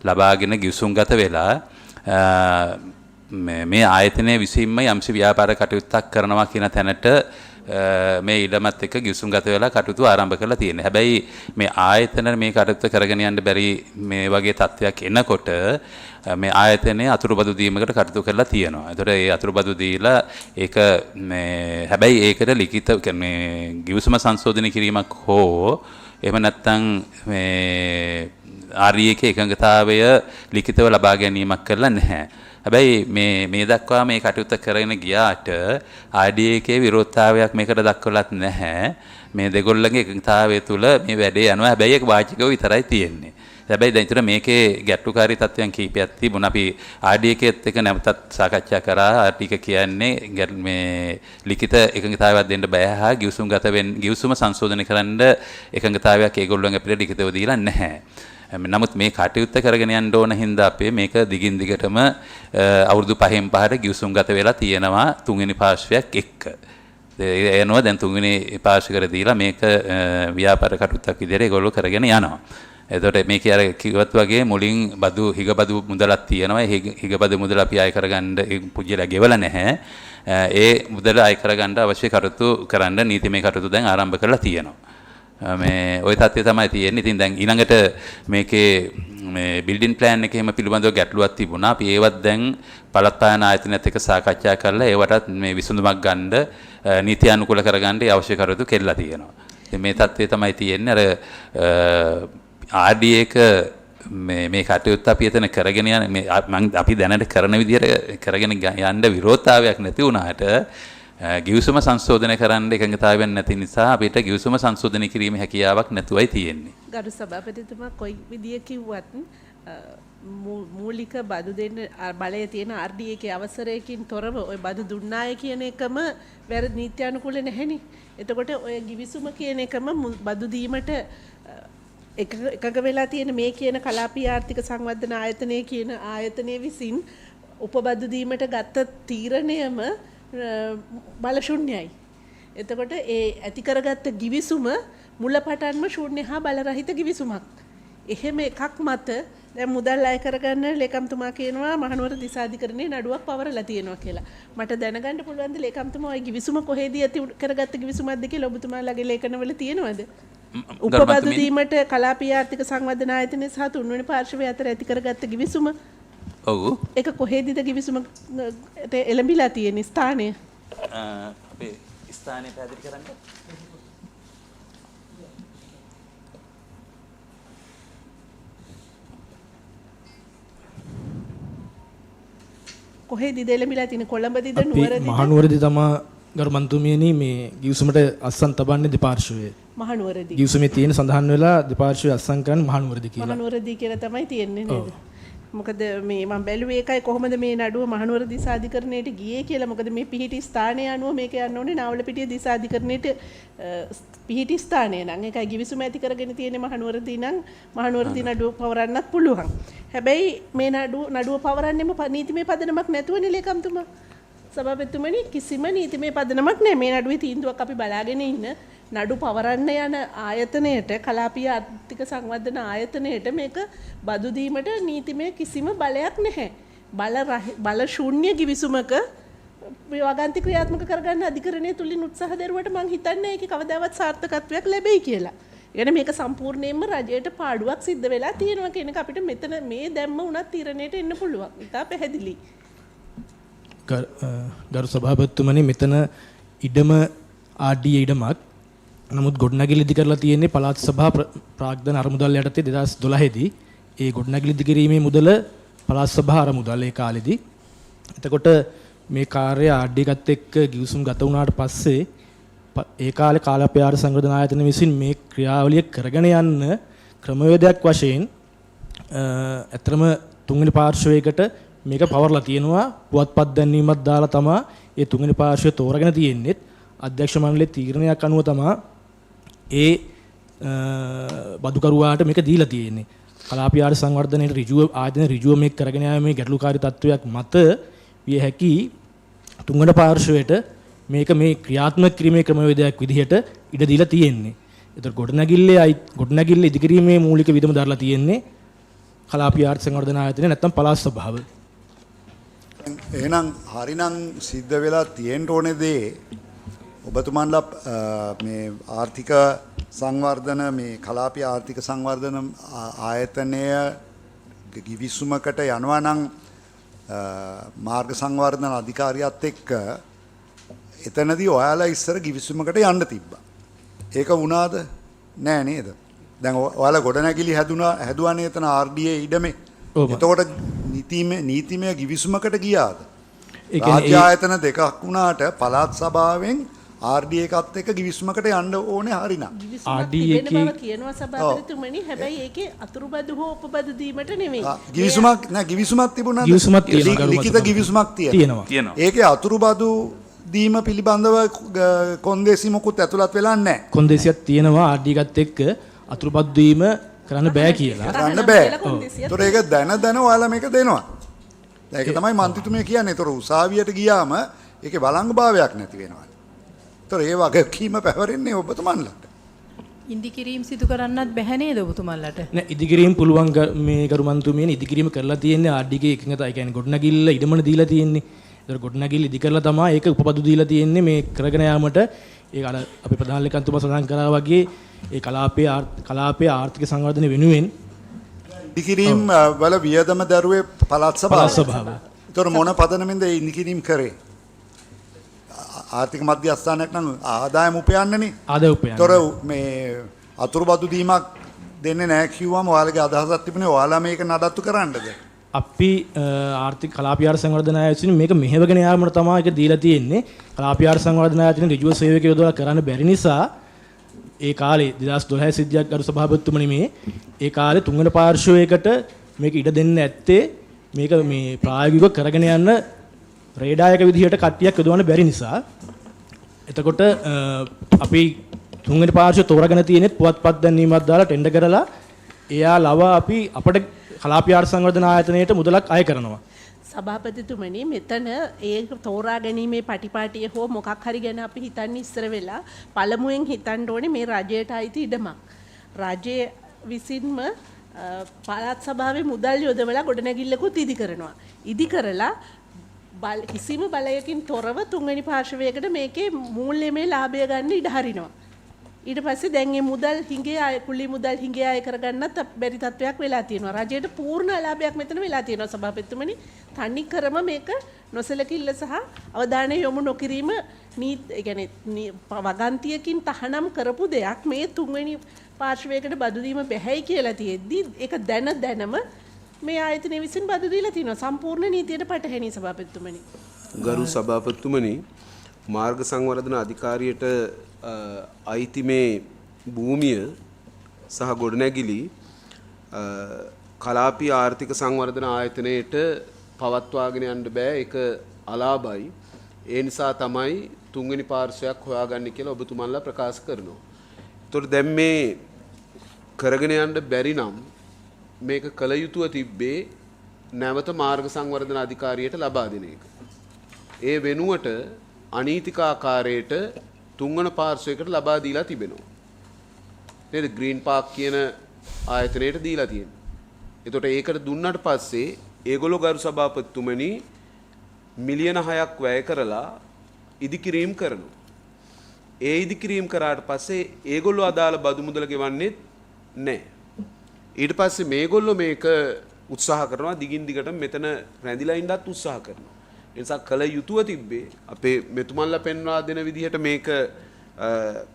ලබාගෙන ගිවිසුම්ගත වෙලා මේ ආයතනය විසින්ම යම්සි ව්‍යාපාර කටයුත්තක් කරනවා කියන තැනට මේ ඉඩමත් එක්ක ගිවිසුම්ගත වෙලා කටයුතු ආරම්භ කරලා තියෙනවා. හැබැයි මේ ආයතන මේ කටයුතු කරගෙන යන්න බැරි මේ වගේ තත්ත්වයක් එනකොට මේ ආයතනයේ අතුරුබදු දීමකට කටයුතු කරලා තියෙනවා. ඒතකොට ඒ අතුරුබදු දීලා ඒක මේ හැබැයි ඒකට ලිඛිත මේ ගිවිසුම සංශෝධනය කිරීමක් හෝ එහෙම නැත්නම් මේ RDA එකඟතාවය ලිඛිතව ලබා ගැනීමක් කරලා නැහැ. හැබැයි මේ දක්වා මේ කටයුත්ත කරගෙන ගියාට RDA එකේ විරෝධතාවයක් මේකට දක්වලත් නැහැ. මේ දෙගොල්ලන්ගේ එකඟතාවය තුළ මේ වැඩේ යනවා. හැබැයි ඒක වාචිකව විතරයි තියෙන්නේ. හැබැයි දැන් ඉතින් මේකේ ගැටලුකාරී තත්ත්වයන් කීපයක් තිබුණා. අපි RDA එකත් එක්ක නැවතත් සාකච්ඡා කරා. ටික කියන්නේ මේ ලිඛිත එකඟතාවයක් දෙන්න බෑ හා ගිවිසුම සංශෝධනය කරන්න එකඟතාවයක් ඒගොල්ලන්ගේ අපිට ලිඛිතව දීලා නැහැ. නමුත් මේ කටයුත්ත කරගෙන යන්න ඕන හින්දා අපේ මේක දිගින් දිගටම අවුරුදු 5න් 5ට ගිවිසුම්ගත වෙලා තියෙනවා තුන්වෙනි පාර්ශ්වයක් එක්ක. එනවා දැන් තුන්වෙනි පාර්ශ්වයකට දීලා මේක ව්‍යාපාර කටයුත්තක් විදිහට ඒගොල්ලෝ කරගෙන යනවා. එතකොට මේකේ අර කිව්වත් වගේ මුලින් හිගබදු මුදලක් තියෙනවා. ඒ හිගබදු මුදල අපි අය කරගන්න පුජ්‍යලා ගෙවලා නැහැ. ඒ මුදල අය කරගන්න අවශ්‍ය කටයුතු කරන්න නීතිමය කටයුතු දැන් ආරම්භ කරලා තියෙනවා. මේ ওই තත්ත්වය තමයි තියෙන්නේ. ඉතින් දැන් ඊළඟට මේකේ මේ බිල්ඩින් ප්ලෑන් එකේම පිළිබඳව ගැටලුවක් තිබුණා. අපි ඒවත් දැන් පළාත් පාලන ආයතනයත් එක්ක සාකච්ඡා කරලා ඒවටත් මේ විසඳුමක් ගන්න නීති අනුකූල කරගන්න අවශ්‍ය කටයුතු කෙරලා තියෙනවා. ඉතින් මේ තත්ත්වය තමයි තියෙන්නේ. අර RDA එක මේ කටයුත්ත අපි එතන කරගෙන යන මේ අපි දැනට කරන විදිහට කරගෙන යන්න විරෝධතාවයක් නැති වුණාට ගිවිසුම සංශෝධනය කරන්න එකඟතාවයක් නැති නිසා අපිට ගිවිසුම සංශෝධනය කිරීමේ හැකියාවක් නැතුවයි තියෙන්නේ. ගරු සභාපතිතුමා කොයි විදිය කිව්වත් මූලික බදු දෙන්න බලය තියෙන RDA එකේ අවසරයකින් තොරව ওই බදු දුන්නාය කියන එකම වැරදි නීත්‍යානුකූල නැහෙනි. එතකොට ඔය ගිවිසුම කියන එකම බදු දීමට එකඟ වෙලා තියෙන මේ කියන කලාපීය ආර්ථික සංවර්ධන ආයතනය කියන ආයතනය විසින් උපබදු දීමට ගත්ත තීරණයම බලශුන්‍යයි. එතකොට ඒ ඇති කරගත්ත ගිවිසුම මුලපටන්ම ශූන්‍ය හා බලරහිත ගිවිසුමක්. එහෙම එකක් මත දැන් මුදල් අය කරගන්න ලේකම්තුමා කියනවා මහනුවර දිසාධිකරණයේ නඩුවක් පවරලා තියෙනවා කියලා. මට දැනගන්න පුළුවන් ද ලේකම්තුමා ওই ගිවිසුම කොහෙදී ඇති කරගත්ත ගිවිසුමක්ද කියලා ඔබතුමාලාගේ ලේඛනවල තියෙනවද? උපබදු දීමට කලාපීය ආර්ථික සංවර්ධන ආයතනය සහ තුන්වෙනි පාර්ශවය අතර ඇති කරගත්ත ගිවිසුම. ඔව්. ඒක කොහෙදීද ගිවිසුම එළඹිලා තියෙන ස්ථානය? අපේ ස්ථානය පැහැදිලි කරන්න. කොහෙදීද එළඹිලා තියෙන? කොළඹදීද නුවරදීද? මහනුවරදී තමා ගරු මන්තුමියනි මේ ගිවිසුමට අස්සන් තබන්නේ දෙපාර්ශ්වයේ. මහනුවරදී. ගිවිසුමේ තියෙන සඳහන් වෙලා දෙපාර්ශ්වයේ අස්සන් කරන්නේ මහනුවරදී කියලා. මහනුවරදී කියලා තමයි තියෙන්නේ නේද? මොකද මේ මම බැලුවේ ඒකයි කොහොමද මේ නඩුව මහනුවර දිසාධිකරණයට ගියේ කියලා. මොකද මේ පිහිටි ස්ථානය අනුව මේක යන්න ඕනේ නාවලපිටිය දිසාධිකරණයට පිහිටි ස්ථානය නම් ඒකයි ගිවිසුම ඇති කරගෙන තියෙන්නේ මහනුවරදී නම් මහනුවරදී නඩුව පවරන්නත් පුළුවන්. හැබැයි මේ නඩුව පවරන්නෙම නීතිමය පදනමක් නැතුවනේ ලේකම්තුමා. සභාපතිතුමනි කිසිම නීතිමය පදනමක් නැහැ. මේ නඩුවේ තීන්දුවක් අපි බලාගෙන ඉන්න නඩු පවරන්න යන ආයතනයට කලාපීය ආර්ථික සංවර්ධන ආයතනයට මේක බදු දීමට නීතිමය කිසිම බලයක් නැහැ. බල ශූන්‍ය ගිවිසුමක වගන්ති ක්‍රියාත්මක කරගන්න අධිකරණය තුලින් උත්සාහ දරුවට මං හිතන්නේ ඒකේ කවදාවත් සාර්ථකත්වයක් ලැබෙයි කියලා. يعني මේක සම්පූර්ණයෙන්ම රජයට පාඩුවක් සිද්ධ වෙලා තියෙනවා කියන එක අපිට මෙතන මේ දැම්ම උනත් තීරණයට එන්න පුළුවන්. ඉතා පැහැදිලි. ගරු සභාපතිතුමනි මෙතන ඉඩම RDA ඉඩමක්. නමුත් ගොඩනැගිලි ඉදි කරලා තියෙන්නේ පළාත් සභා ප්‍රාග්ධන අරමුදල් යටතේ 2012 දී. ඒ ගොඩනැගිලි ඉදි කිරීමේ මුදල පළාත් සභා අරමුදල් ඒ කාලෙදී. එතකොට මේ කාර්යය RDA එකත් එක්ක ගිවිසුම් ගත වුණාට පස්සේ ඒ කාලේ කාලාපයාර සංවර්ධන ආයතන විසින් මේ ක්‍රියාවලිය කරගෙන යන්න ක්‍රමවේදයක් වශයෙන් අතරම තුන්වෙනි පාර්ශවයකට මේක පවර්ලා තියෙනවා. පුවත්පත් දැන්වීමක් දාලා තමයි ඒ තුන්වෙනි පාර්ශවය තෝරගෙන තියෙන්නේ. අධ්‍යක්ෂ මණ්ඩලයේ තීරණයක් අනුව තමයි ඒ බදුකරුවාට මේක දීලා තියෙන්නේ. කලාපීය සංවර්ධනයේ ඍජුව ආයතන ඍජුව මේක කරගෙන යාමේ ගැටලුකාරී තත්වයක් මත විය හැකි තුන්වන පාර්ශවයට මේක මේ ක්‍රියාත්මක කිරීමේ ක්‍රමවේදයක් විදිහට ඉඩ දීලා තියෙන්නේ. ඒතර ගොඩනැගිල්ල ඉදිකිරීමේ මූලික විධම දරලා තියෙන්නේ කලාපීය සංවර්ධන ආයතනය නැත්නම් පළාත් සභාව. එහෙනම් හරිනම් සිද්ධ වෙලා තියෙන්න ඕනේ දේ ඔබතුමන්ලා මේ ආර්ථික සංවර්ධන මේ කලාපීය ආර්ථික සංවර්ධන ආයතනය ගිවිසුමකට යනවා නම් මාර්ග සංවර්ධන අධිකාරියත් එක්ක එතනදී ඔයාලා ඉස්සර ගිවිසුමකට යන්න තිබ්බා. ඒක වුණාද? නෑ නේද? දැන් ඔයාලා ගොඩනැගිලි හැදුවානේ එතන RDA ඉඩමේ. එතකොට නීතිමය ගිවිසුමකට ගියාද? රාජ්‍ය ආයතන දෙකක් වුණාට පළාත් සභාවෙන් RDA එකත් එක්ක ගිවිසුමකට යන්න ඕනේ හරිනම්. RDA බව කියනවා සභාපතිතුමනි. හැබැයි ඒකේ අතුරුබදු හෝ උපබදු දීමට නෙමෙයි. ගිවිසුමක් තිබුණාද? ලිඛිත ගිවිසුමක් තියෙනවා. ඒකේ අතුරුබදු දීම පිළිබඳව කොන්දේසි මොකුත් ඇතුළත් වෙලා නැහැ. කොන්දේසියක් තියෙනවා RDA එකත් එක්ක අතුරුබදු දීම කරන්න බෑ කියලා. කරන්න බෑ. ඒතොර ඒක දැන ඔයාලා මේක දෙනවා. ඒක තමයි මන්ත්‍රීතුමිය කියන්නේ. ඒතොර උසාවියට ගියාම ඒකේ වළංගුභාවයක් නැති වෙනවා. ඒතොර ඒ වගකීම පැවරෙන්නේ ඔබතුමන්ලට. ඉදිකිරීම් සිදු කරන්නත් බැහැ නේද ඔබතුමන්ලට? නෑ ඉදිකිරීම් පුළුවන් මේ ගරු මන්ත්‍රීතුමියනි ඉදිකිරීම කරලා තියෙන්නේ RDA එකේ එකඟතාවය. ඒ කියන්නේ ගොඩනැගිල්ල ඉඩමන දීලා තියෙන්නේ. ඒතොර ගොඩනැගිල්ල ඉදි කරලා තමයි ඒක උපපදු දීලා තියෙන්නේ මේ කරගෙන යාමට. ඒක අර අපි ප්‍රධාන ලේකම්තුමා සඳහන් කරා වගේ ඒ කලාපයේ ආර්ථික සංවර්ධනය වෙනුවෙන් ඉදිකිරීම් වල වියදම දරුවේ පළාත් සභාව. ඒතොර මොන පදනමෙන්ද ඒ ඉදිකිරීම් කරේ? ආර්ථික මධ්‍යස්ථානයක් නම් ආදායම උපයන්නනේ. ආදාය උපයන්න. ඒතොර මේ අතුරුබදු දීමක් දෙන්නේ නැහැ කිව්වම ඔයාලගේ අදහසක් තිබුණේ ඔයාලා මේක නඩත්තු කරන්නද? අපි ආර්ථික කලාපීය සංවර්ධන ආයතනය මේක මෙහෙවගෙන යාමට තමයි ඒක දීලා තියෙන්නේ. කලාපීය සංවර්ධන ආයතනයේ ඍජුව සේවකයෝ යොදලා කරන්න බැරි නිසා ඒ කාලේ 2012 සිද්ධියක් ගරු සභාපතිතුමනි ඒ කාලේ තුන්වන පාර්ශ්වයකට මේක ඉඩ දෙන්න ඇත්තේ මේක මේ ප්‍රායෝගිකව කරගෙන යන්න රේඩායක විදිහට කට්ටියක් යොදවන්න බැරි නිසා. එතකොට අපි තුන්වෙනි පාර්ශ්වය තෝරාගෙන තියෙනෙත් පුවත්පත් දැන්වීමක් දාලා ටෙන්ඩර් කරලා එයා ලව අපි අපිට කලාපීය සංවර්ධන ආයතනයට මුදලක් අය කරනවා. සභාපතිතුමනි මෙතන ඒ තෝරා ගැනීමේ පටිපාටිය හෝ මොකක් හරි ගැන අපි හිතන්නේ ඉස්සර වෙලා පළමුවෙන් හිතන්න ඕනේ මේ රජයට අයිති ඉඩමක්. රජය විසින්ම පළාත් සභාවේ මුදල් යොදවලා ගොඩනැගිල්ලකුත් ඉදි කරනවා. ඉදි කරලා කිසිම බලයකින් තොරව තුන්වෙනි පාර්ශවයකට මේකේ මූල්‍යමය ලාභය ගන්න ඉඩ හරිනවා. ඊට පස්සේ දැන් මේ මුදල් හිඟේ අය කුලී මුදල් හිඟේ අය කරගන්නත් බැරි තත්වයක් වෙලා තියෙනවා. රජයට පූර්ණ ලාභයක් මෙතන වෙලා තියෙනවා සභාපතිතුමනි. තනි කරම මේක නොසලකිල්ල සහ අවධානය යොමු නොකිරීම ඒ කියන්නේ වගන්තියකින් තහනම් කරපු දෙයක් මේ තුන්වෙනි පාර්ශවයකට බදු දීම බැහැයි කියලා තියෙද්දි ඒක දැනම මේ ආයතනය විසින් බදු දීලා තියෙනවා. සම්පූර්ණ නීතියට පටහැනි සභාපතිතුමනි. ගරු සභාපතිතුමනි මාර්ග සංවර්ධන අධිකාරියට අයිති මේ භූමිය සහ ගොඩනැගිලි කලාපීය ආර්ථික සංවර්ධන ආයතනයේට පවත්වාගෙන යන්න බෑ. ඒක අලාභයි. ඒ නිසා තමයි තුන්වෙනි පාර්ශ්වයක් හොයාගන්න කියලා ඔබතුමන්ලා ප්‍රකාශ කරනවා. ඒතකොට දැන් මේ කරගෙන යන්න බැරි නම් මේක කල යුතුව තිබ්බේ නැවත මාර්ග සංවර්ධන අධිකාරියට ලබා දෙන එක. ඒ වෙනුවට අනීතිකාකාරයට තුන්වන පාර්ශ්වයකට ලබා දීලා තිබෙනවා. නේද? ග්‍රීන් පාක් කියන ආයතනයට දීලා තියෙනවා. එතකොට ඒකට දුන්නාට පස්සේ ඒගොල්ලෝ ගරු සභාපතිතුමනි මිලියන 6ක් වැය කරලා ඉදිකිරීම් කරනවා. ඒ ඉදිකිරීම් කරාට පස්සේ ඒගොල්ලෝ අදාළ බදු මුදල ගෙවන්නේ නැහැ. ඊට පස්සේ මේගොල්ලෝ මේක උත්සාහ කරනවා දිගින් දිගට මෙතන රැඳිලා ඉඳත් උත්සාහ කරනවා. ඒ නිසා කල යුතුව තිබ්බේ අපේ මෙතුමන්ලා පෙන්වා දෙන විදිහට මේක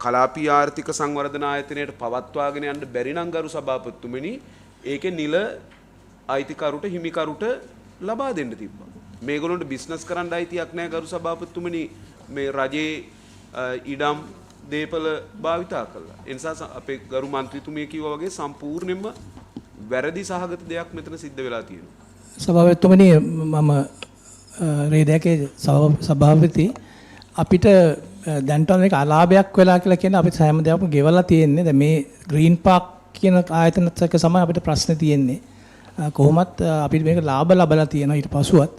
කලාපීය ආර්ථික සංවර්ධන ආයතනයට පවත්වාගෙන යන්න බැරි නම් ගරු සභාපතිතුමනි ඒකේ නිල අයිතිකරුට හිමිකරුට ලබා දෙන්න තිබ්බා. මේගොල්ලන්ට බිස්නස් කරන්න අයිතියක් නැහැ ගරු සභාපතිතුමනි මේ රජයේ ඉඩම් දේපල භාවිතා කළා. ඒ නිසා අපේ ගරු මන්ත්‍රීතුමිය කිව්වා වගේ සම්පූර්ණයෙන්ම වැරදි සහගත දෙයක් මෙතන සිද්ධ වෙලා තියෙනවා. සභාපතිතුමනි මම රේදයකේ සභාපති අපිට දැන්ට මේක අලාභයක් වෙලා කියලා කියන අපි සෑම දෙයක්ම ගෙවලා තියෙන්නේ. දැන් මේ ග්‍රීන් පාක් කියන ආයතනත් එක්ක තමයි අපිට ප්‍රශ්නේ තියෙන්නේ. කොහොමත් අපිට මේක ලාභ ලබලා තියෙනවා ඊට පසුවත්.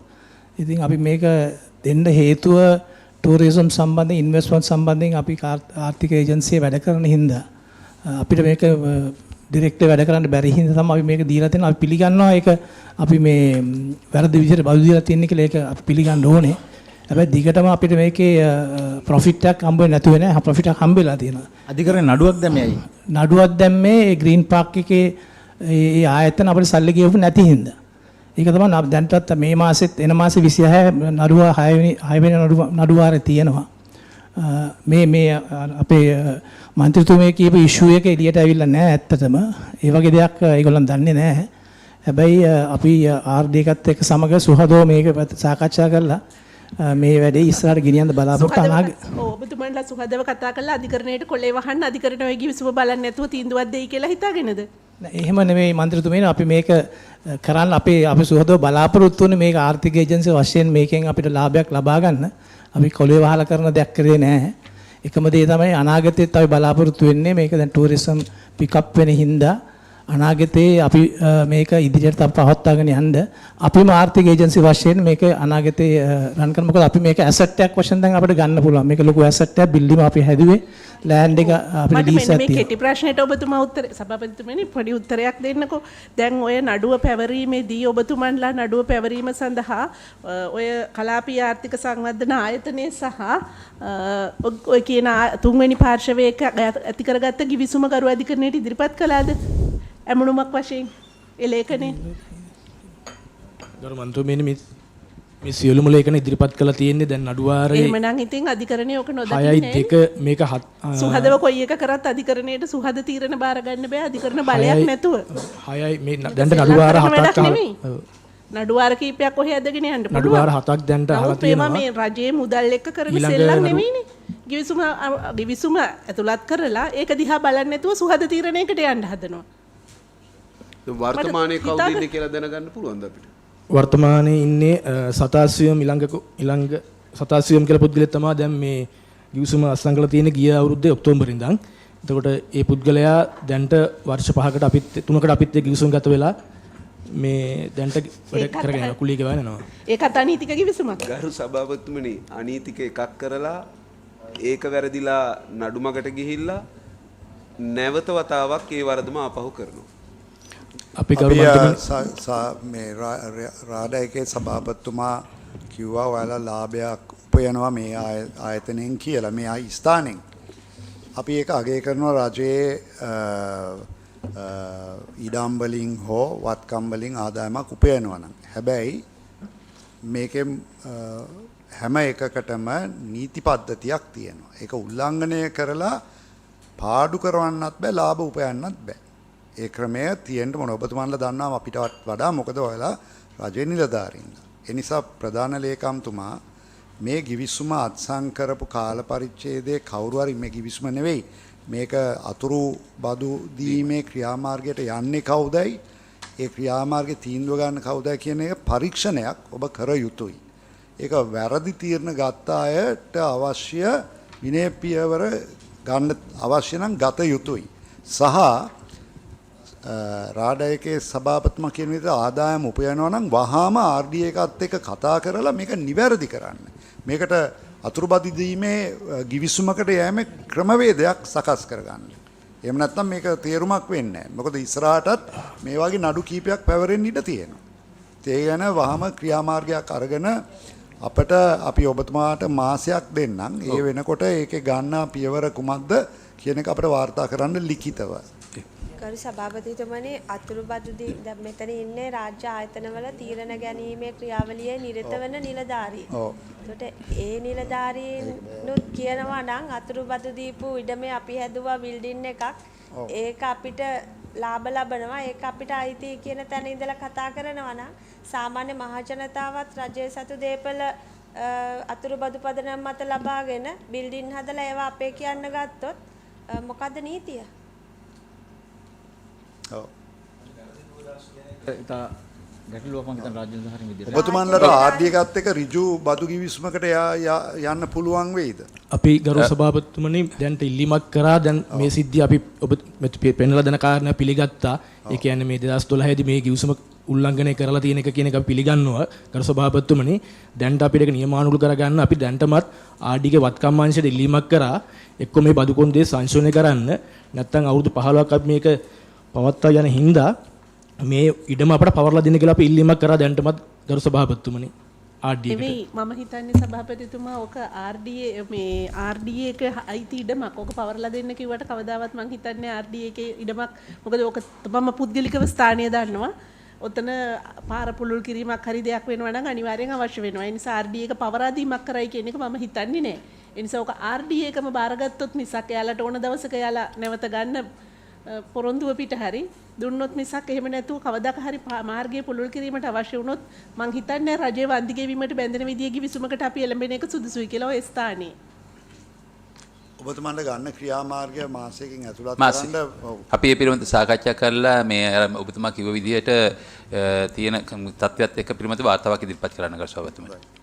ඉතින් අපි මේක දෙන්න හේතුව ටූරිසම් සම්බන්ධයෙන් ඉන්වෙස්ට්මන්ට් සම්බන්ධයෙන් අපි ආර්ථික ඒජන්සිය වැඩ කරන හින්දා අපිට මේක ඩිරෙක්ට් වැඩ කරන්න බැරි හින්දා තමයි අපි මේක දීලා තියෙනවා. අපි පිළිගන්නවා ඒක අපි මේ වැරදි විදිහට බදු දීලා තියෙන කියලා ඒක අපි පිළිගන්න ඕනේ. හැබැයි දිගටම අපිට මේකේ ප්‍රොෆිට් එකක් හම්බ වෙන්නේ නැතුව නෑ. ප්‍රොෆිට් එකක් හම්බෙලා තියෙනවා. අධිකරණේ නඩුවක් දැම්මේ ඇයි? නඩුවක් දැම්මේ ඒ ග්‍රීන් පාර්ක් එකේ ඒ ආයතන අපිට සල්ලි ගෙවපු නැති හින්දා. ඒක තමයි දැන්ටත් මේ මාසෙත් එන මාසේ 26 නඩුව 6 වෙනි නඩුවාරේ තියෙනවා. මේ අපේ මන්ත්‍රීතුමේ කියපු ඉෂුව එක එළියට ඇවිල්ලා නැහැ ඇත්තටම. ඒ වගේ දෙයක් ඒගොල්ලන් දන්නේ නැහැ. හැබැයි අපි RD එකත් එක්ක සමග සුහදව මේක සාකච්ඡා කරලා මේ වැඩේ ඉස්සරහට ගෙනියන්න බලාපොරොත්තු අනාගත ඔබතුමන්ලා සුහදව කතා කරලා අධිකරණයට කොලේ වහන්න අධිකරණ ඔය කිවිසුම බලන්නේ නැතුව තීන්දුවක් දෙයි කියලා හිතාගෙනද? එහෙම නෙමෙයි මන්ත්‍රීතුමනි අපි මේක කරන්න අපි සුහදව බලාපොරොත්තු වෙන්නේ මේක ආර්ථික ඒජන්සි වශයෙන් මේකෙන් අපිට ලාභයක් ලබා ගන්න. අපි කොලේ වහලා කරන දෙයක් කරේ නැහැ. එකම දේ තමයි අනාගතයේත් අපි බලාපොරොත්තු වෙන්නේ මේක දැන් ටූරිසම් පිකප් වෙන හින්දා අනාගතයේ අපි මේක ඉදිරියට පවත්වාගෙන යන්න අපිම ආර්ථික ඒජන්සි වශයෙන් මේක අනාගතයේ රන් කරන මොකද අපි මේක ඇසට් එකක් වශයෙන් දැන් අපිට ගන්න පුළුවන්. මේක ලොකු ඇසට් එකක් බිල්ඩිම අපි හැදුවේ ලෑන්ඩ් එක අපිට ලීස් එකක් තියෙනවා. මේ කෙටි ප්‍රශ්නෙට ඔබතුමා උත්තර සභාපතිතුමනි පොඩි උත්තරයක් දෙන්නකෝ. දැන් ඔය නඩුව පැවරීමේදී ඔබතුමන්ලා නඩුව පැවරීම සඳහා ඔය කලාපීය ආර්ථික සංවර්ධන ආයතනය සහ ඔය කියන තුන්වෙනි පාර්ශවයක ඇති කරගත්ත ගිවිසුම කරු අධිකරණයට ඉදිරිපත් කළාද? ඇමුණුමක් වශයෙන් එලේඛනේ ගරු මන්ත්‍රීතුමනි මේ සියලුම ලේඛන ඉදිරිපත් කළා තියෙන්නේ දැන් නඩුවාරේ එහෙමනම් ඉතින් අධිකරණය ඔක නොදකින්නේ 6.2 මේක සුහදව කොයි එක කරත් අධිකරණයට සුහද තීරණ බාර ගන්න බෑ අධිකරණ බලයක් නැතුව 6යි මේ දැන් නඩුවාර 7ක් නඩුවාර කීපයක් කොහේ ඇදගෙන යන්න පුළුවන් නඩුවාර 7ක් දැන්ට අහලා තියෙනවා මේ රජයේ මුදල් එක්ක කරන සෙල්ලම් නෙවෙයිනේ ගිවිසුම ඇතුළත් කරලා ඒක දිහා බලන්නේ නැතුව සුහද තීරණයකට යන්න හදනවා වර්තමානයේ කවුද ඉන්නේ කියලා දැනගන්න පුළුවන්ද අපිට? වර්තමානයේ ඉන්නේ සතාසියම් ඊළඟ සතාසියම් කියලා පුද්ගලයා තමයි දැන් මේ ගිවිසුම අත්සන් කරලා තියෙන ගිය අවුරුද්දේ ඔක්තෝබරේ ඉඳන්. එතකොට ඒ පුද්ගලයා දැන්ට වර්ෂ 5කට අපිත් 3කට අපිත් ගිවිසුම් ගත වෙලා මේ දැන්ට වැඩ කරගෙන යනවා කුලිය ගෙවන යනවා. ඒකත් අනීතික ගිවිසුමක්. ගරු සභාපතිතුමනි අනීතික එකක් කරලා ඒක වැරදිලා නඩුමකට ගිහිල්ලා නැවත වතාවක් ඒ වරදම ආපහු කරනවා. අපි මේ රාඩයකේ සභාපතිතුමා කිව්වා ඔයාලා ලාභයක් උපයනවා මේ ආයතනයෙන් කියලා මේ ස්ථානෙන්. අපි ඒක අගය කරනවා රජයේ ඉඩම් වලින් හෝ වත්කම් වලින් ආදායමක් උපයනවා නම්. හැබැයි මේකේ හැම එකකටම නීති පද්ධතියක් තියෙනවා. ඒක උල්ලංඝනය කරලා පාඩු කරවන්නත් බෑ ලාභ උපයන්නත් බෑ. ඒ ක්‍රමය තියෙන්න ඕන. ඔබතුමන්ලා දන්නවා අපිට වඩා මොකද ඔයාලා රජයේ නිලධාරීන්. ඒ නිසා ප්‍රධාන ලේකම්තුමා මේ ගිවිසුම අත්සන් කරපු කාල පරිච්ඡේදයේ කවුරු හරි මේ ගිවිසුම නෙවෙයි මේක අතුරු බදු දීමේ ක්‍රියාමාර්ගයට යන්නේ කවුදයි ඒ ක්‍රියාමාර්ගේ තීන්දුව ගන්න කවුදයි කියන එක පරීක්ෂණයක් ඔබ කර යුතුයි. ඒක වැරදි තීරණ ගත්ත අයට අවශ්‍ය විනය පියවර ගන්න අවශ්‍ය නම් ගත යුතුයි. සහ රාඩයකේ සභාපතිතුමා කියන විදිහට ආදායම උපයනවා නම් වහාම RD එකත් එක්ක කතා කරලා මේක නිවැරදි කරන්න. මේකට අතුරුබදි දීමේ ගිවිසුමකට යෑමේ ක්‍රමවේදයක් සකස් කරගන්න. එහෙම නැත්නම් මේක තේරුමක් වෙන්නේ නැහැ. මොකද ඉස්සරහටත් මේ වගේ නඩු කීපයක් පැවරෙන්න ඉඩ තියෙනවා. ඒ ගැන වහාම ක්‍රියාමාර්ගයක් අරගෙන අපිට අපි ඔබතුමාට මාසයක් දෙන්නම්. ඒ වෙනකොට ඒකේ ගන්න පියවර කුමක්ද කියන එක අපිට වාර්තා කරන්න ලිඛිතව. ගරු සභාපතිතුමනි අතුරුබදු දැන් මෙතන ඉන්නේ රාජ්‍ය ආයතනවල තීරණ ගැනීමේ ක්‍රියාවලියේ නිරත වෙන නිලධාරීන්. ඒකට ඒ නිලධාරීනුත් කියනවා නම් අතුරුබදු දීපු ඉඩමේ අපි හැදුවා බිල්ඩින් එකක්. ඒක අපිට ලාභ ලබනවා. ඒක අපිට අයිති කියන තැන ඉඳලා කතා කරනවා නම් සාමාන්‍ය මහ ජනතාවත් රජයේ සතු දේපල අතුරුබදු පදනම් මත ලබාගෙන බිල්ඩින් හදලා ඒවා අපේ කියන්න ගත්තොත් මොකද්ද නීතිය? ඔබතුමන්ලට ආර්ඩි එකත් එක්ක ඍජු බදු ගිවිසුමකට යන්න පුළුවන් වෙයිද? අපි ගරු සභාපතිතුමනි දැන්ට ඉල්ලීමක් කරා දැන් මේ සිද්ධිය අපි ඔබ පෙන්වලා දෙන කාරණා පිළිගත්තා. ඒ කියන්නේ මේ 2012 දී මේ ගිවිසුම උල්ලංඝනය කරලා තියෙන එක කියන එක අපි පිළිගන්නවා. ගරු සභාපතිතුමනි දැන්ට අපිට ඒක නියමානුකූල කරගන්න අපි දැන්ටමත් ආර්ඩි ගේ වත්කම් අංශයට ඉල්ලීමක් කරා. එක්ක මේ බදු කොන්දේ සංශෝධනය කරන්න නැත්නම් අවුරුදු 15ක් අපි මේක පවත්වා යන හින්දා මේ ඉඩම අපට පවර්ලා දෙන්න කියලා අපි ඉල්ලීමක් කරා දැන්ටමත් ගරු සභාපතිතුමනි. RD එකට. නෙවෙයි මම හිතන්නේ සභාපතිතුමා ඔක RDA මේ RDA එක අයිති ඉඩමක්. ඔක පවර්ලා දෙන්න කිව්වට කවදාවත් මං හිතන්නේ RDA එකේ ඉඩමක්. මොකද ඔක මම පුද්ගලිකව ස්ථානීය දන්නවා. ඔතන පාර පුළුල් කිරීමක් හරි දෙයක් වෙනවා නම් අනිවාර්යෙන් අවශ්‍ය වෙනවා. ඒ නිසා RDA එක පවරා දීමක් කරයි කියන එක මම හිතන්නේ නෑ. ඒ නිසා ඔක RDA එකම බාරගත්තොත් මිසක් එයාලට ඕන දවසක එයාලා නැවත ගන්න පොරොන්දුව පිට හරි දුන්නොත් මිසක් එහෙම නැතුව කවදාක හරි මාර්ගය පුළුල් කිරීමට අවශ්‍ය වුණොත් මං හිතන්නේ රජයේ වන්දි ගෙවීමට බැඳෙන විදිය කිවිසුමකට අපි එළඹෙන එක සුදුසුයි කියලා ඔය ස්ථානයේ. ඔබතුමාට ගන්න ක්‍රියාමාර්ගය මාසයකින් ඇතුළත් මාසෙ. කරන්න අපි ඒ පිළිබඳව සාකච්ඡා කරලා මේ අර ඔබතුමා කිව්ව විදිහට තියෙන තත්ත්වයක් එක්ක පිළිබඳව වාර්තාවක් ඉදිරිපත් කරන්න ගන්න සභාපතිතුමා.